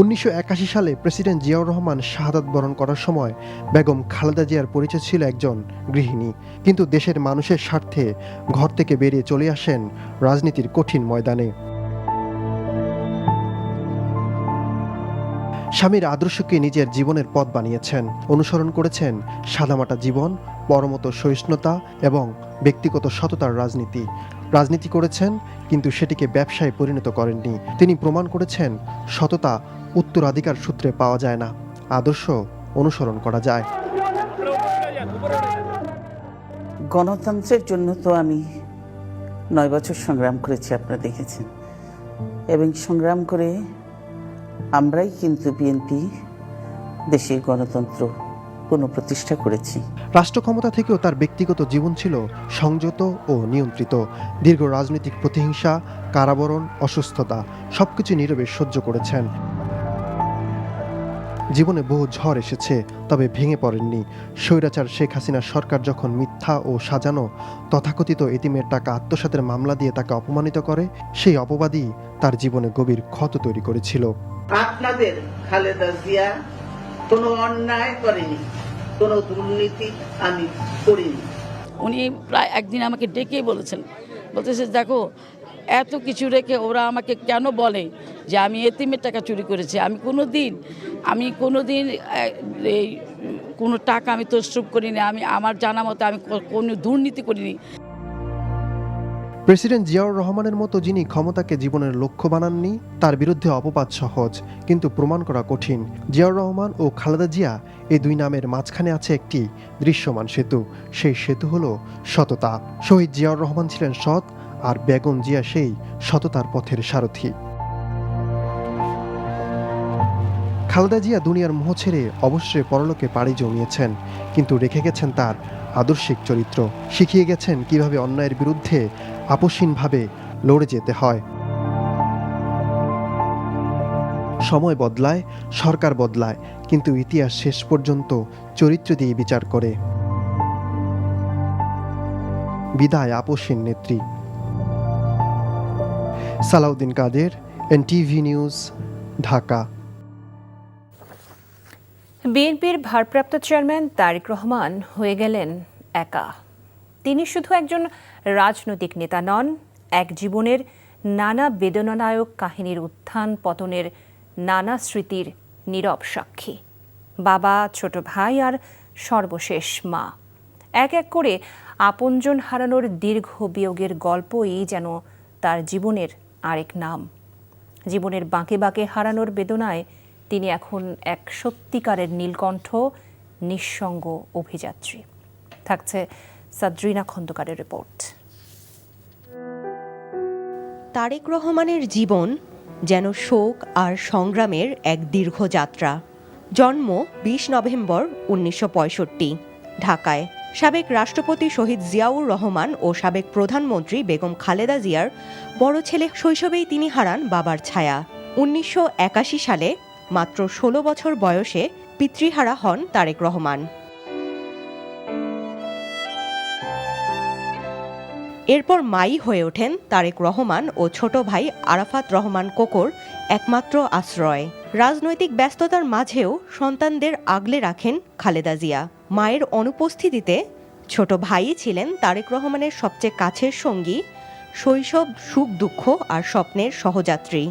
1981 সালে প্রেসিডেন্ট জিয়াউর রহমান শাহাদাত বরণ করার সময় বেগম খালেদা জিয়ার পরিচয় ছিল একজন গৃহিণী, কিন্তু দেশের মানুষের স্বার্থে ঘর থেকে বেরিয়ে চলে আসেন রাজনীতির কঠিন ময়দানে। স্বামীর আদর্শকে নিজের জীবনের পথ বানিয়েছেন, অনুসরণ করেছেন সাদামাটা জীবন, পরমত সহিষ্ণুতা এবং ব্যক্তিগত সততার রাজনীতি করেছেন, কিন্তু সেটিকে ব্যবসায় পরিণত করেননি। তিনি প্রমাণ করেছেন সততা উত্তরাধিকার সূত্রে পাওয়া যায় না, আদর্শ অনুসরণ করা যায়। গণতন্ত্রের জন্য তো আমি 9 বছর সংগ্রাম করেছি, আপনারা দেখেছেন, এবং সংগ্রাম করে আমরাই কিন্তু বিএনপি দেশে গণতন্ত্র পুনঃপ্রতিষ্ঠা করেছি। রাষ্ট্র ক্ষমতা থেকেও তার ব্যক্তিগত জীবন ছিল সংযত ও নিয়ন্ত্রিত। দীর্ঘ রাজনৈতিক প্রতিহিংসা, কারাবরণ, অসুস্থতা সবকিছু নীরবে সহ্য করেছেন। জীবনে বহু ঝড় এসেছে, তবে ভেঙে পড়েননি। স্বৈরাচার শেখ হাসিনার সরকার যখন মিথ্যা ও সাজানো তথাকথিত এতিমের টাকা আত্মসাতের মামলা দিয়ে তাকে অপমানিত করে, সেই অপবাদই তার জীবনে গভীর ক্ষত তৈরি করেছিল। আপনাদের খালেদা জিয়া কোনো অন্যায় করেনি, কোনো দুর্নীতি আমি করিনি। উনি প্রায় একদিন আমাকে ডেকেই বলতেছে দেখো, এত কিছু রেখে ওরা আমাকে কেন বলে যে আমি এতিমের টাকা চুরি করেছি। আমি কোনোদিন এই কোনো টাকা আমি তসরুপ করিনি, আমি আমার জানা মতো আমি কোনো দুর্নীতি করিনি। প্রেসিডেন্ট জিয়াউর রহমানের মতো যিনি ক্ষমতাকে জীবনের লক্ষ্য বানাননি, তার বিরুদ্ধে অপবাদ সহজ, কিন্তু প্রমাণ করা কঠিন। জিয়াউর রহমান ও খালেদা জিয়া, এই দুই নামের মাঝখানে আছে একটি দৃশ্যমান সেতু। সেই সেতু হলো সততা। শহীদ জিয়াউর রহমান ছিলেন সৎ, আর বেগম জিয়া সেই সততার পথের সারথি। খালেদা জিয়া দুনিয়ার মোহ ছেড়ে অবশ্যই পরলোকে পাড়ি জমিয়েছেন, কিন্তু রেখে গেছেন তার আদর্শিক চরিত্র। শিখিয়ে গেছেন কিভাবে অন্যায়ের বিরুদ্ধে আপোষহীনভাবে লড়ে যেতে হয়। সময় বদলায়, সরকার বদলায়, কিন্তু ইতিহাস শেষ পর্যন্ত চরিত্র দিয়ে বিচার করে। বিদায় আপোষহীন নেত্রী। সালাউদ্দিন কাদের, এনটিভি নিউজ, ঢাকা। বিএনপির ভারপ্রাপ্ত চেয়ারম্যান তারেক রহমান হয়ে গেলেন একা। তিনি শুধু একজন রাজনৈতিক নেতা নন, এক জীবনের নানা বেদনাদায়ক কাহিনীর উত্থান পতনের নানা স্মৃতির নীরব সাক্ষী। বাবা, ছোট ভাই আর সর্বশেষ মা, এক এক করে আপনজন হারানোর দীর্ঘ বিয়োগের গল্পই যেন তার জীবনের আরেক নাম। জীবনের বাঁকে বাঁকে হারানোর বেদনায় তিনি এখন এক সত্যিকারের নীলকণ্ঠ, নিঃসঙ্গ অভিযাত্রী। থাকছে সাদরিনা খন্দকারের রিপোর্ট। তারেক রহমানের জীবন যেন শোক আর সংগ্রামের এক দীর্ঘ যাত্রা। জন্ম 20 নভেম্বর 1965 ঢাকায়। সাবেক রাষ্ট্রপতি শহীদ জিয়াউর রহমান ও সাবেক প্রধানমন্ত্রী বেগম খালেদা জিয়ার বড় ছেলে। শৈশবেই তিনি হারান বাবার ছায়া। 1981 সালে মাত্র 16 বছর বয়সে পিতৃহারা হন তারেক রহমান। এরপর মাই হয়ে ওঠেন তারেক রহমান ও ছোট ভাই আরাফাত রহমান কোকোর একমাত্র আশ্রয়। রাজনৈতিক ব্যস্ততার মাঝেও সন্তানদের আগলে রাখেন খালেদা জিয়া। মায়ের অনুপস্থিতিতে ছোট ভাইই ছিলেন তারেক রহমানের সবচেয়ে কাছের সঙ্গী, শৈশব, সুখ দুঃখ আর স্বপ্নের সহযাত্রী।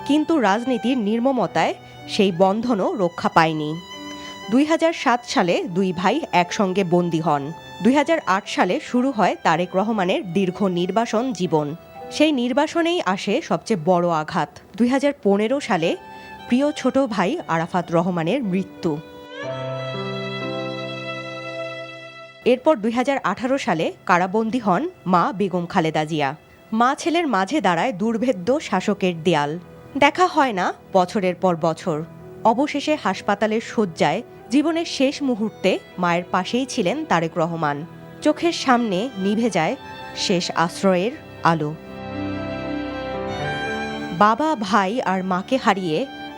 কিন্তু রাজনীতির নির্মমতায় সেই বন্ধনও রক্ষা পায়নি। 2007 সালে দুই ভাই একসঙ্গে বন্দী হন। 2008 সালে শুরু হয় তারেক রহমানের দীর্ঘ নির্বাসন জীবন। সেই নির্বাসনেই আসে সবচেয়ে বড় আঘাত। 2015 সালে প্রিয় ছোট ভাই আরাফাত রহমানের মৃত্যু। এরপর 2018 সালে কারাবন্দী হন মা বেগম খালেদা জিয়া। মা ছেলের মাঝে দাঁড়ায় দুর্ভেদ্য শাসকের দেয়াল। দেখা হয় না বছরের পর বছর। অবশেষে হাসপাতালের শয্যায় জীবনের শেষ মুহূর্তে মায়ের পাশেই ছিলেন তারেক রহমান। চোখের সামনে নিভে যায় শেষ আশ্রয়ের আলো। বাবা, ভাই আর মাকে হারিয়ে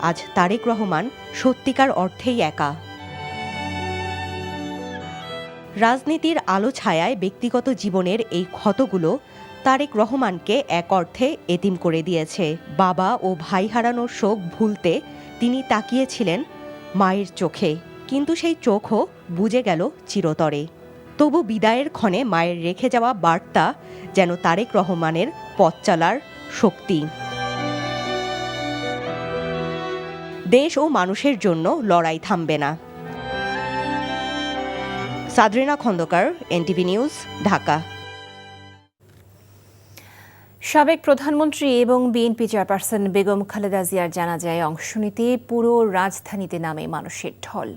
আজ তারেক রহমান সত্যিকার অর্থেই একা। রাজনীতির আলো ছায়ায় ব্যক্তিগত জীবনের এই ক্ষতগুলো তারেক রহমানকে এক অর্থে এতিম করে দিয়েছে। বাবা ও ভাই হারানোর শোক ভুলতে তিনি তাকিয়েছিলেন মায়ের চোখে, কিন্তু সেই চোখও বুজে গেল চিরতরে। তবু বিদায়ের ক্ষণে মায়ের রেখে যাওয়া বার্তা যেন তারেক রহমানের পথ চলার শক্তি। দেশ ও মানুষের জন্য লড়াই থামবে না। সাদরিনা খন্দকার, এনটিভি নিউজ, ঢাকা। সাবেক প্রধানমন্ত্রী এবং বিএনপি চেয়ারপারসন বেগম খালেদা জিয়ার জানাজায় অংশ নিতে পুরো রাজধানীতে নামে মানুষের ঢল।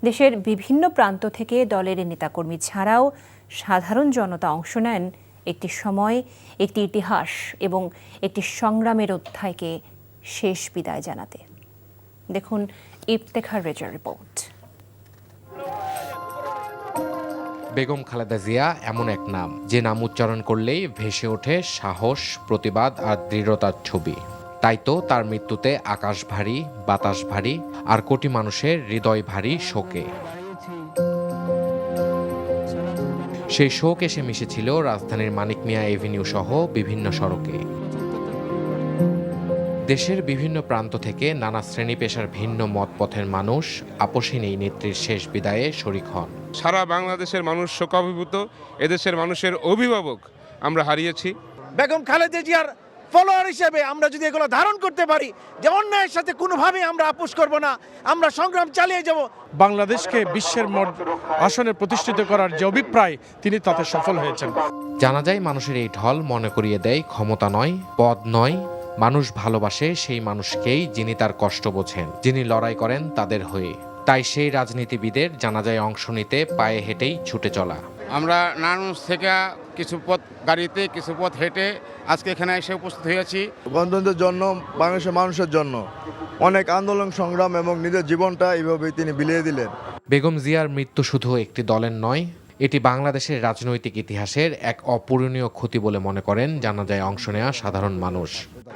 দেশের বিভিন্ন প্রান্ত থেকে দলের নেতাকর্মী ছাড়াও সাধারণ জনতা অংশ নেন একটি সময়, একটি ইতিহাস এবং একটি সংগ্রামের অধ্যায়কে শেষ বিদায় জানাতে। দেখুন ইফতেখার রেজার রিপোর্ট। বেগম খালেদা জিয়া এমন এক নাম, যে নাম উচ্চারণ করলেই ভেসে ওঠে সাহস, প্রতিবাদ আর দৃঢ়তার ছবি। তাই তো তার মৃত্যুতে আকাশ ভারী, বাতাস ভারী, আর কোটি মানুষের হৃদয় ভারী শোকে। সেই শোক এসে মিশেছিল রাজধানীর মানিক মিয়া এভিনিউ সহ বিভিন্ন সড়কে। দেশের বিভিন্ন প্রান্ত থেকে নানা শ্রেণী পেশার ভিন্ন মতপথের মানুষ আপসহীন এই নেত্রীর শেষ বিদায়ে শরিক হন। সারা বাংলাদেশের মানুষ শোকাভিভূত। এদেশের মানুষের অভিভাবক আমরা হারিয়েছি। বেগম খালেদা জিয়ার ফলোয়ার হিসেবে আমরা যদি এগুলো ধারণ করতে পারি যে অন্যায়ের সাথে কোনোভাবে আমরা আপোষ করব না, আমরা সংগ্রাম চালিয়ে যাব। বাংলাদেশকে বিশ্বের আসনে প্রতিষ্ঠিত করার যে অভিপ্রায়, তিনি তাতে সফল হয়েছেন। জানা যায় মানুষের এই ঢল মনে করিয়ে দেয় ক্ষমতা নয়, পদ নয়, মানুষ ভালোবাসে সেই মানুষকেই যিনি তার কষ্ট বোঝেন, যিনি লড়াই করেন তাদের হয়ে। তাই সেই রাজনীতিবিদের জানাজায় অংশ নিতে পায়ে হেঁটেই ছুটে চলা। আমরা নারায়ণগঞ্জ থেকে কিছু পথ গাড়িতে, কিছু পথ হেঁটে আজকে এখানে এসে উপস্থিত হয়েছি। গণতন্ত্রের জন্য, বাংলাদেশের মানুষের জন্য অনেক আন্দোলন সংগ্রাম এবং নিজের জীবনটা এইভাবেই তিনি বিলিয়ে দিলেন। বেগম জিয়ার মৃত্যু শুধু একটি দলের নয়, এটি বাংলাদেশের রাজনৈতিক ইতিহাসের এক অপূরণীয় ক্ষতি বলে মনে করেন জানাজায় অংশ নেওয়া সাধারণ মানুষ।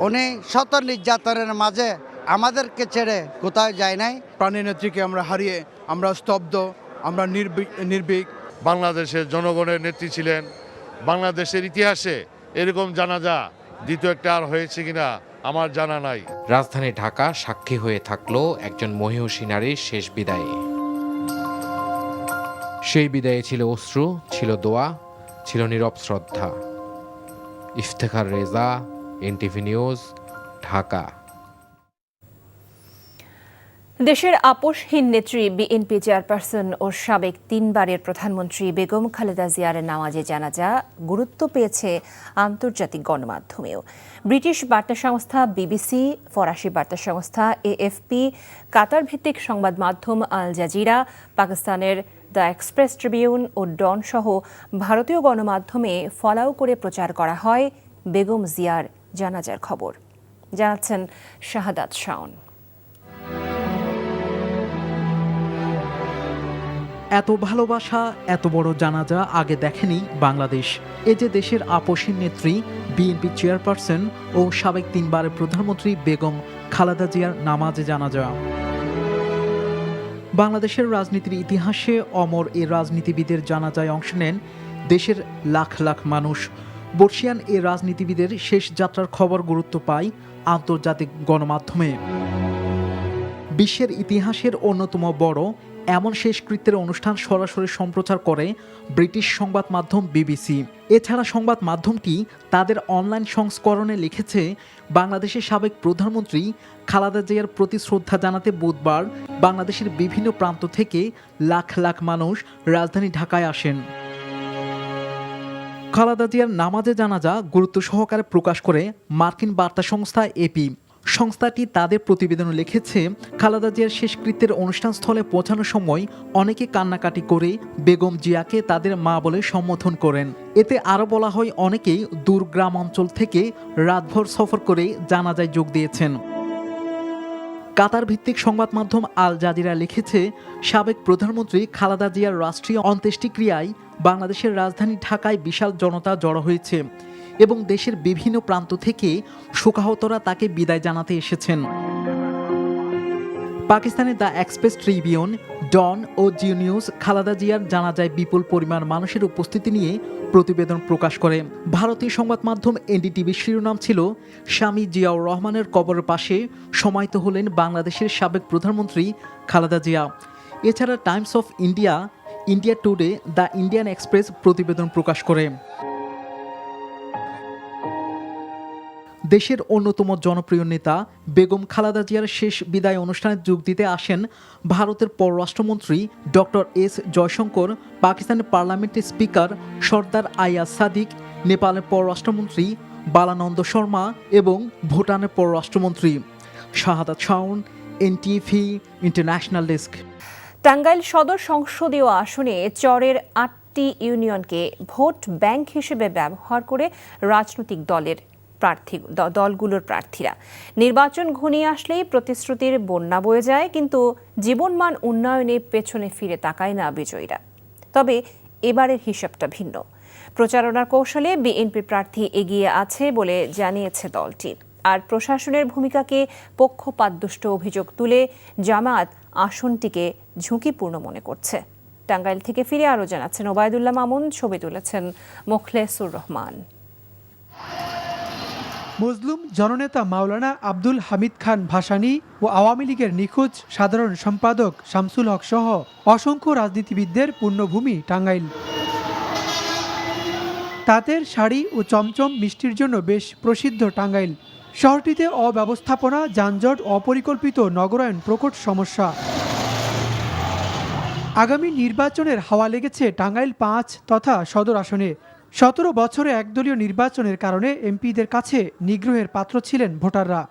উনি শত নির্যাতনের মাঝে আমাদেরকে ছেড়ে কোথাও যায় নাই। প্রাণী নেত্রীকে আমরা হারিয়ে আমরা স্তব্ধ, আমরা নির্ভীক। বাংলাদেশের জনগণের নেত্রী ছিলেন। বাংলাদেশের ইতিহাসে এরকম জানাজা দ্বিতীয় একটা আর হয়েছে কিনা আমার জানা নাই। রাজধানী ঢাকা সাক্ষী হয়ে থাকলো একজন মহিষী নারীর শেষ বিদায়ে। সেই বিদায়ে ছিল অশ্রু, ছিল দোয়া, ছিল নীরব শ্রদ্ধা। Iftekhar Reza, NTV news, Dhaka. দেশের আপোষহীন নেত্রী বিএনপি চেয়ারপারসন ও সাবেক 3 বারের প্রধানমন্ত্রী বেগম খালেদা জিয়ার নামাজে জানাজা গুরুত্ব পেয়েছে আন্তর্জাতিক গণমাধ্যমেও। ব্রিটিশ বার্তা সংস্থা বিবিসি, ফরাসি বার্তা সংস্থা এএফপি, কাতার ভিত্তিক সংবাদ মাধ্যম আল জাজিরা, পাকিস্তানের দ্য এক্সপ্রেস ট্রিবিউন ও ডন সহ ভারতীয় গণমাধ্যমে ফলাও করে প্রচার করা হয় বেগম জিয়ার জানাজার খবর। জানাচ্ছেন শাহাদাত শাওন। এত ভালোবাসা, এত বড় জানাজা আগে দেখেনি বাংলাদেশ। এ যে দেশের আপোষহীন নেত্রী বিএনপি চেয়ারপারসন ও সাবেক 3 বারের প্রধানমন্ত্রী বেগম খালেদা জিয়ার নামাজে জানাজা। বাংলাদেশের রাজনীতির ইতিহাসে অমর এই রাজনীতিবিদের জানাজায় অংশ নেন দেশের লাখ লাখ মানুষ। বর্ষিয়ান এই রাজনীতিবিদের শেষ যাত্রার খবর গুরুত্ব পায় আন্তর্জাতিক গণমাধ্যমে। বিশ্বের ইতিহাসের অন্যতম বড় এমন শেষকৃত্যের অনুষ্ঠান সরাসরি সম্প্রচার করে ব্রিটিশ সংবাদ মাধ্যম বিবিসি। এছাড়া সংবাদ মাধ্যমটি তাদের অনলাইন সংস্করণে লিখেছে, বাংলাদেশের সাবেক প্রধানমন্ত্রী খালেদা জিয়ার প্রতি শ্রদ্ধা জানাতে বুধবার বাংলাদেশের বিভিন্ন প্রান্ত থেকে লাখ লাখ মানুষ রাজধানী ঢাকায় আসেন। খালেদা জিয়ার নামাজে জানাজা গুরুত্ব সহকারে প্রকাশ করে মার্কিন বার্তা সংস্থা এপি। সংস্থাটি তাদের প্রতিবেদনে লিখেছে, খালেদা জিয়ার শেষকৃত্যের অনুষ্ঠানস্থলে পৌঁছানোর সময় অনেকে কান্নাকাটি করে বেগম জিয়াকে তাদের মা বলে সম্বোধন করেন। এতে আরও বলা হয়, অনেকেই দূর গ্রাম অঞ্চল থেকে রাতভর সফর করে জানাজায় যোগ দিয়েছেন। কাতার ভিত্তিক সংবাদ মাধ্যম আল জাজিরা লিখেছে, সাবেক প্রধানমন্ত্রী খালেদা জিয়ার রাষ্ট্রীয় অন্ত্যেষ্টিক্রিয়ায় বাংলাদেশের রাজধানী ঢাকায় বিশাল জনতা জড়ো হয়েছে এবং দেশের বিভিন্ন প্রান্ত থেকে শোকাহতরা তাকে বিদায় জানাতে এসেছেন। পাকিস্তানের দ্য এক্সপ্রেস ট্রিবিউন, ডন ও জি নিউজ খালেদা জিয়ার জানাজায় বিপুল পরিমাণ মানুষের উপস্থিতি নিয়ে প্রতিবেদন প্রকাশ করে। ভারতীয় সংবাদ মাধ্যম এনডিটিভির শিরোনাম ছিল, স্বামী জিয়াউর রহমানের কবরের পাশে সমাহিত হলেন বাংলাদেশের সাবেক প্রধানমন্ত্রী খালেদা জিয়া। এছাড়া Times of India, India today, the Indian express প্রতিবেদন প্রকাশ করে। দেশের অন্যতম জনপ্রিয় নেতা বেগম খালেদা জিয়ার শেষ বিদায় অনুষ্ঠানে যোগ দিতে আসেন ভারতের পররাষ্ট্রমন্ত্রী ডক্টর এস জয়শঙ্কর, পাকিস্তানের পার্লামেন্টের স্পিকার সর্দার আয়াজ সাদিক, নেপালের পররাষ্ট্রমন্ত্রী বালানন্দ শর্মা এবং ভুটানের পররাষ্ট্রমন্ত্রী। Shahadat Shaon, NTV international desk. Tangail সদর সংসদীয় আসনে চরের 8টি ইউনিয়নকে ভোট ব্যাংক হিসেবে ব্যবহার করে রাজনৈতিক দলগুলোর প্রার্থীরা নির্বাচন ঘনিয়ে আসলেই প্রতিশ্রুতির বন্যা বয়ে যায়, কিন্তু জীবনমান উন্নয়নে পেছনে ফিরে তাকায় না বিজয়ীরা। তবে এবারের হিসাবটা ভিন্ন। প্রচারণার কৌশলে বিএনপি প্রার্থী এগিয়ে আছে বলে জানিয়েছে দলটি, আর প্রশাসনের ভূমিকাকে পক্ষপাতদুষ্ট অভিযোগ তুলে জামায়াত আসনটিকে ঝুঁকিপূর্ণ মনে করছে। টাঙ্গাইল থেকে ফিরে আরও জানাচ্ছেন ওবায়দুল্লাহ মামুন, ছবি তুলেছেন মোখলেসুর রহমান। মজলুম জননেতা মাওলানা আব্দুল হামিদ খান ভাসানী ও আওয়ামী লীগের নিখোঁজ সাধারণ সম্পাদক শামসুল হক সহ অসংখ্য রাজনীতিবিদদের পুণ্যভূমি টাঙ্গাইল। তাঁতের শাড়ি ও চমচম মিষ্টির জন্য বেশ প্রসিদ্ধ টাঙ্গাইল। শহরটিতে অব্যবস্থাপনা, যানজট, অপরিকল্পিত নগরায়ণ প্রকট সমস্যা। আগামী নির্বাচনের হাওয়া লেগেছে টাঙ্গাইল 5 তথা সদর আসনে। 17 বছরে একদলীয় নির্বাচনের কারণে এমপিদের কাছে নিগ্রহের পাত্র ছিলেন ভোটাররা।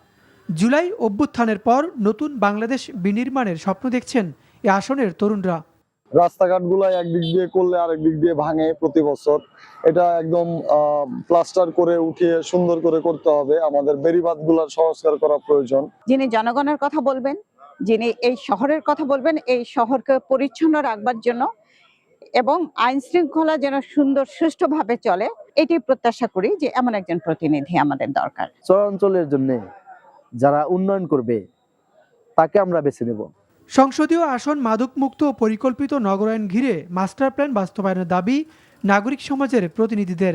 জুলাই অভ্যুত্থানের পর নতুন বাংলাদেশ বিনির্মাণের স্বপ্ন দেখছেন এ আসনের তরুণরা। রাস্তাঘাটগুলো একদিক দিয়ে করলে আরেক দিক দিয়ে ভাঙে প্রতি বছর। এটা একদম প্লাস্টার করে উঠিয়ে সুন্দর করে করতে হবে। আমাদের বেড়িবাঁধগুলোর সংস্কার করা প্রয়োজন। যিনি জনগণের কথা বলবেন, যিনি এই শহরের কথা বলবেন, এই শহরকে পরিচ্ছন্ন রাখবার জন্য এবং আইন শৃঙ্খলা যেন সুন্দর সুষ্ঠুভাবে চলে, এটি প্রত্যাশা করি যে এমন একজন প্রতিনিধি আমাদের দরকার। চরাঞ্চলের জন্য যারা উন্নয়ন করবে তাকে আমরা বেছে নেব। সংসদীয় আসন মাদকমুক্ত ও পরিকল্পিত নগরায়ণ ঘিরে মাস্টার প্ল্যান বাস্তবায়নের দাবি নাগরিক সমাজের প্রতিনিধিদের।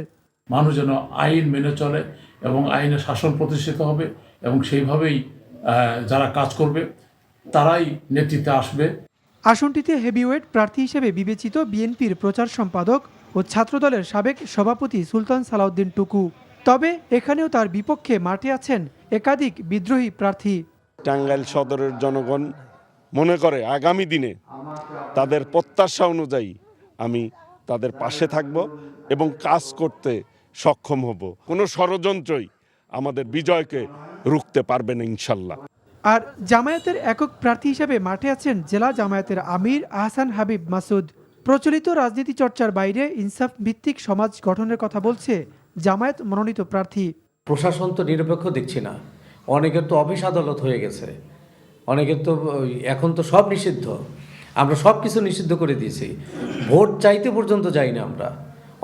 মানুষ যেন আইন মেনে চলে এবং আইনের শাসন প্রতিষ্ঠিত হবে এবং সেইভাবেই যারা কাজ করবে তারাই নেতৃত্বে আসবে। আসনটিতে হেভিওয়েট প্রার্থী হিসেবে বিবেচিত বিএনপির প্রচার সম্পাদক ও ছাত্রদলের সাবেক সভাপতি সুলতান সালাউদ্দিন টুকু। তবে এখানেও তার বিপক্ষে মাঠে আছেন একাধিক বিদ্রোহী প্রার্থী। টাঙ্গাইল সদরের জনগণ মনে করে আগামী দিনে তাদের প্রত্যাশা অনুযায়ী আমি তাদের পাশে থাকব এবং কাজ করতে সক্ষম হব। কোনো ষড়যন্ত্রই আমাদের বিজয়কে রুখতে পারবে না ইনশাল্লাহ। আর জামায়াতের একক প্রার্থী হিসেবে মাঠে আছেন জেলা জামায়াতের আমির আহসান হাবিব মাসুদ। প্রচলিত রাজনীতি চর্চার বাইরে ইনসাফ ভিত্তিক সমাজ গঠনের কথা বলছে জামায়াত মনোনীত প্রার্থী। প্রশাসন তো নিরপেক্ষ দেখছি না, অনেকের তো অফিস আদালত হয়ে গেছে, অনেকের তো এখন তো সব নিষিদ্ধ। আমরা সব কিছু নিষিদ্ধ করে দিয়েছি, ভোট চাইতে পর্যন্ত যাই না আমরা,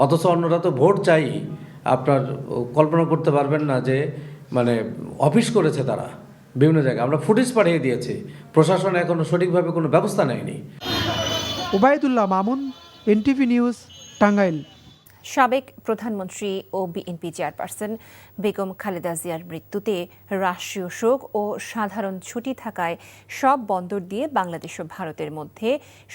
অথচ অন্যরা তো ভোট চাই। আপনার কল্পনা করতে পারবেন না যে মানে অফিস করেছে তারা, বিভিন্ন জায়গায় আমরা ফুটেজ পাঠিয়ে দিয়েছি, প্রশাসন এখনো সঠিকভাবে কোনো ব্যবস্থা নেয়নি। Obaidullah Mamun, NTV news, Tangail. সাবেক প্রধানমন্ত্রী ও বিএনপি চেয়ারপারসন বেগম খালেদা জিয়ার মৃত্যুতে রাষ্ট্রীয় শোক ও সাধারণ ছুটি থাকায় সব বন্দর দিয়ে বাংলাদেশ ও ভারতের মধ্যে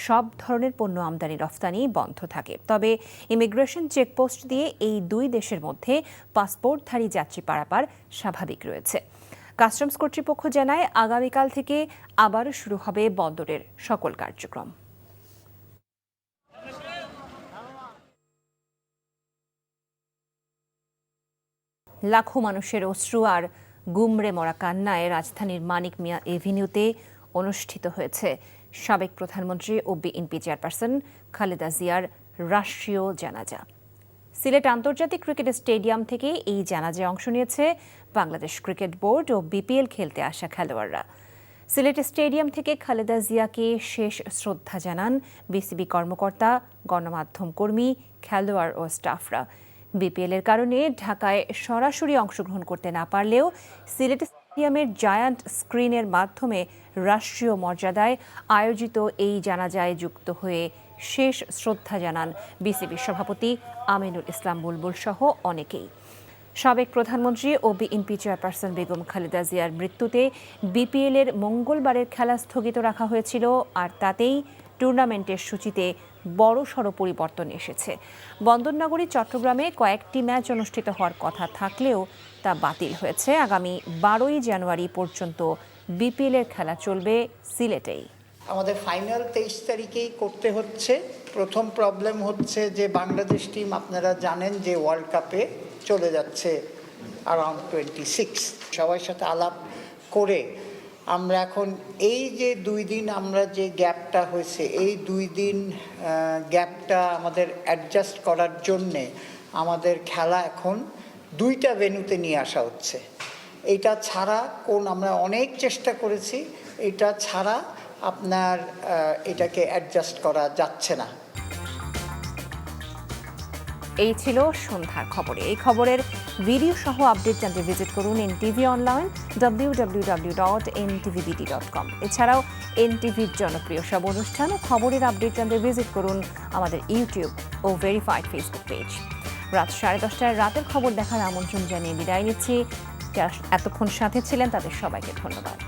সব ধরনের পণ্য আমদানি রফতানি বন্ধ থাকে। তবে ইমিগ্রেশন চেকপোস্ট দিয়ে এই দুই দেশের মধ্যে পাসপোর্টধারী যাত্রী পারাপার স্বাভাবিক রয়েছে। কাস্টমস কর্তৃপক্ষ জানায় আগামীকাল থেকে আবারও শুরু হবে বন্দরের সকল কার্যক্রম। লাখো মানুষের অশ্রু আর গুমরে মরা কান্নায় রাজধানীর মানিক মিয়া এভিনিউতে অনুষ্ঠিত হয়েছে সাবেক প্রধানমন্ত্রী ও বিএনপি চেয়ারপারসন খালেদা জিয়ার রাষ্ট্রীয় জানাজা। সিলেট আন্তর্জাতিক ক্রিকেট স্টেডিয়াম থেকে এই জানাজায় অংশ নিয়েছে বাংলাদেশ ক্রিকেট বোর্ড ও বিপিএল খেলতে আসা খেলোয়াড়রা। সিলেট স্টেডিয়াম থেকে খালেদা জিয়াকে শেষ শ্রদ্ধা জানান বিসিবি কর্মকর্তা, গণমাধ্যম কর্মী, খেলোয়াড় ও স্টাফরা। বিপিএলের কারণে ঢাকায় সরাসরি অংশগ্রহণ করতে না পারলেও সিলেট স্টেডিয়ামের জায়ান্ট স্ক্রিনের মাধ্যমে রাষ্ট্রীয় মর্যাদায় আয়োজিত এই জানাজায় যুক্ত হয়ে শেষ শ্রদ্ধা জানান বিসিবির সভাপতি আমিনুল ইসলাম বুলবুল সহ অনেকেই। সাবেক প্রধানমন্ত্রী ও বিএনপি চেয়ারপারসন বেগম খালেদা জিয়ার মৃত্যুতে বিপিএলের মঙ্গলবারের খেলা স্থগিত রাখা হয়েছিল, আর তাতেই টুর্নামেন্টের সূচিতে বড়সড় পরিবর্তন এসেছে। বন্দরনগরী চট্টগ্রামে কয়েকটি ম্যাচ অনুষ্ঠিত হওয়ার কথা থাকলেও তা বাতিল হয়েছে। আগামী 12ই জানুয়ারি পর্যন্ত বিপিএলের খেলা চলবে সিলেটেই। আমাদের ফাইনাল 23 তারিখেই করতে হচ্ছে। প্রথম প্রবলেম হচ্ছে যে বাংলাদেশ টিম আপনারা জানেন যে ওয়ার্ল্ড কাপে চলে যাচ্ছে অ্যারাউন্ড 26। সবার সাথে আলাপ করে আমরা এখন এই যে 2 দিন আমরা যে গ্যাপটা হয়েছে, এই 2 দিন গ্যাপটা আমাদের অ্যাডজাস্ট করার জন্যে আমাদের খেলা এখন 2টা ভেন্যুতে নিয়ে আসা হচ্ছে। এটা ছাড়া আমরা অনেক চেষ্টা করেছি, এটা ছাড়া আপনার এটাকে অ্যাডজাস্ট করা যাচ্ছে না। এই ছিল সন্ধ্যার খবরে। এই খবরের ভিডিও সহ আপডেট জানতে ভিজিট করুন এনটিভি অনলাইন www.ntvbt.com। এছাড়াও এনটিভির জনপ্রিয় সব অনুষ্ঠান ও খবরের আপডেট জানতে ভিজিট করুন আমাদের ইউটিউব ও ভেরিফাইড ফেসবুক পেজ। রাত 10:30টায় রাতের খবর দেখার আমন্ত্রণ জানিয়ে বিদায় নিচ্ছি। যারা এতক্ষণ সাথে ছিলেন তাদের সবাইকে ধন্যবাদ।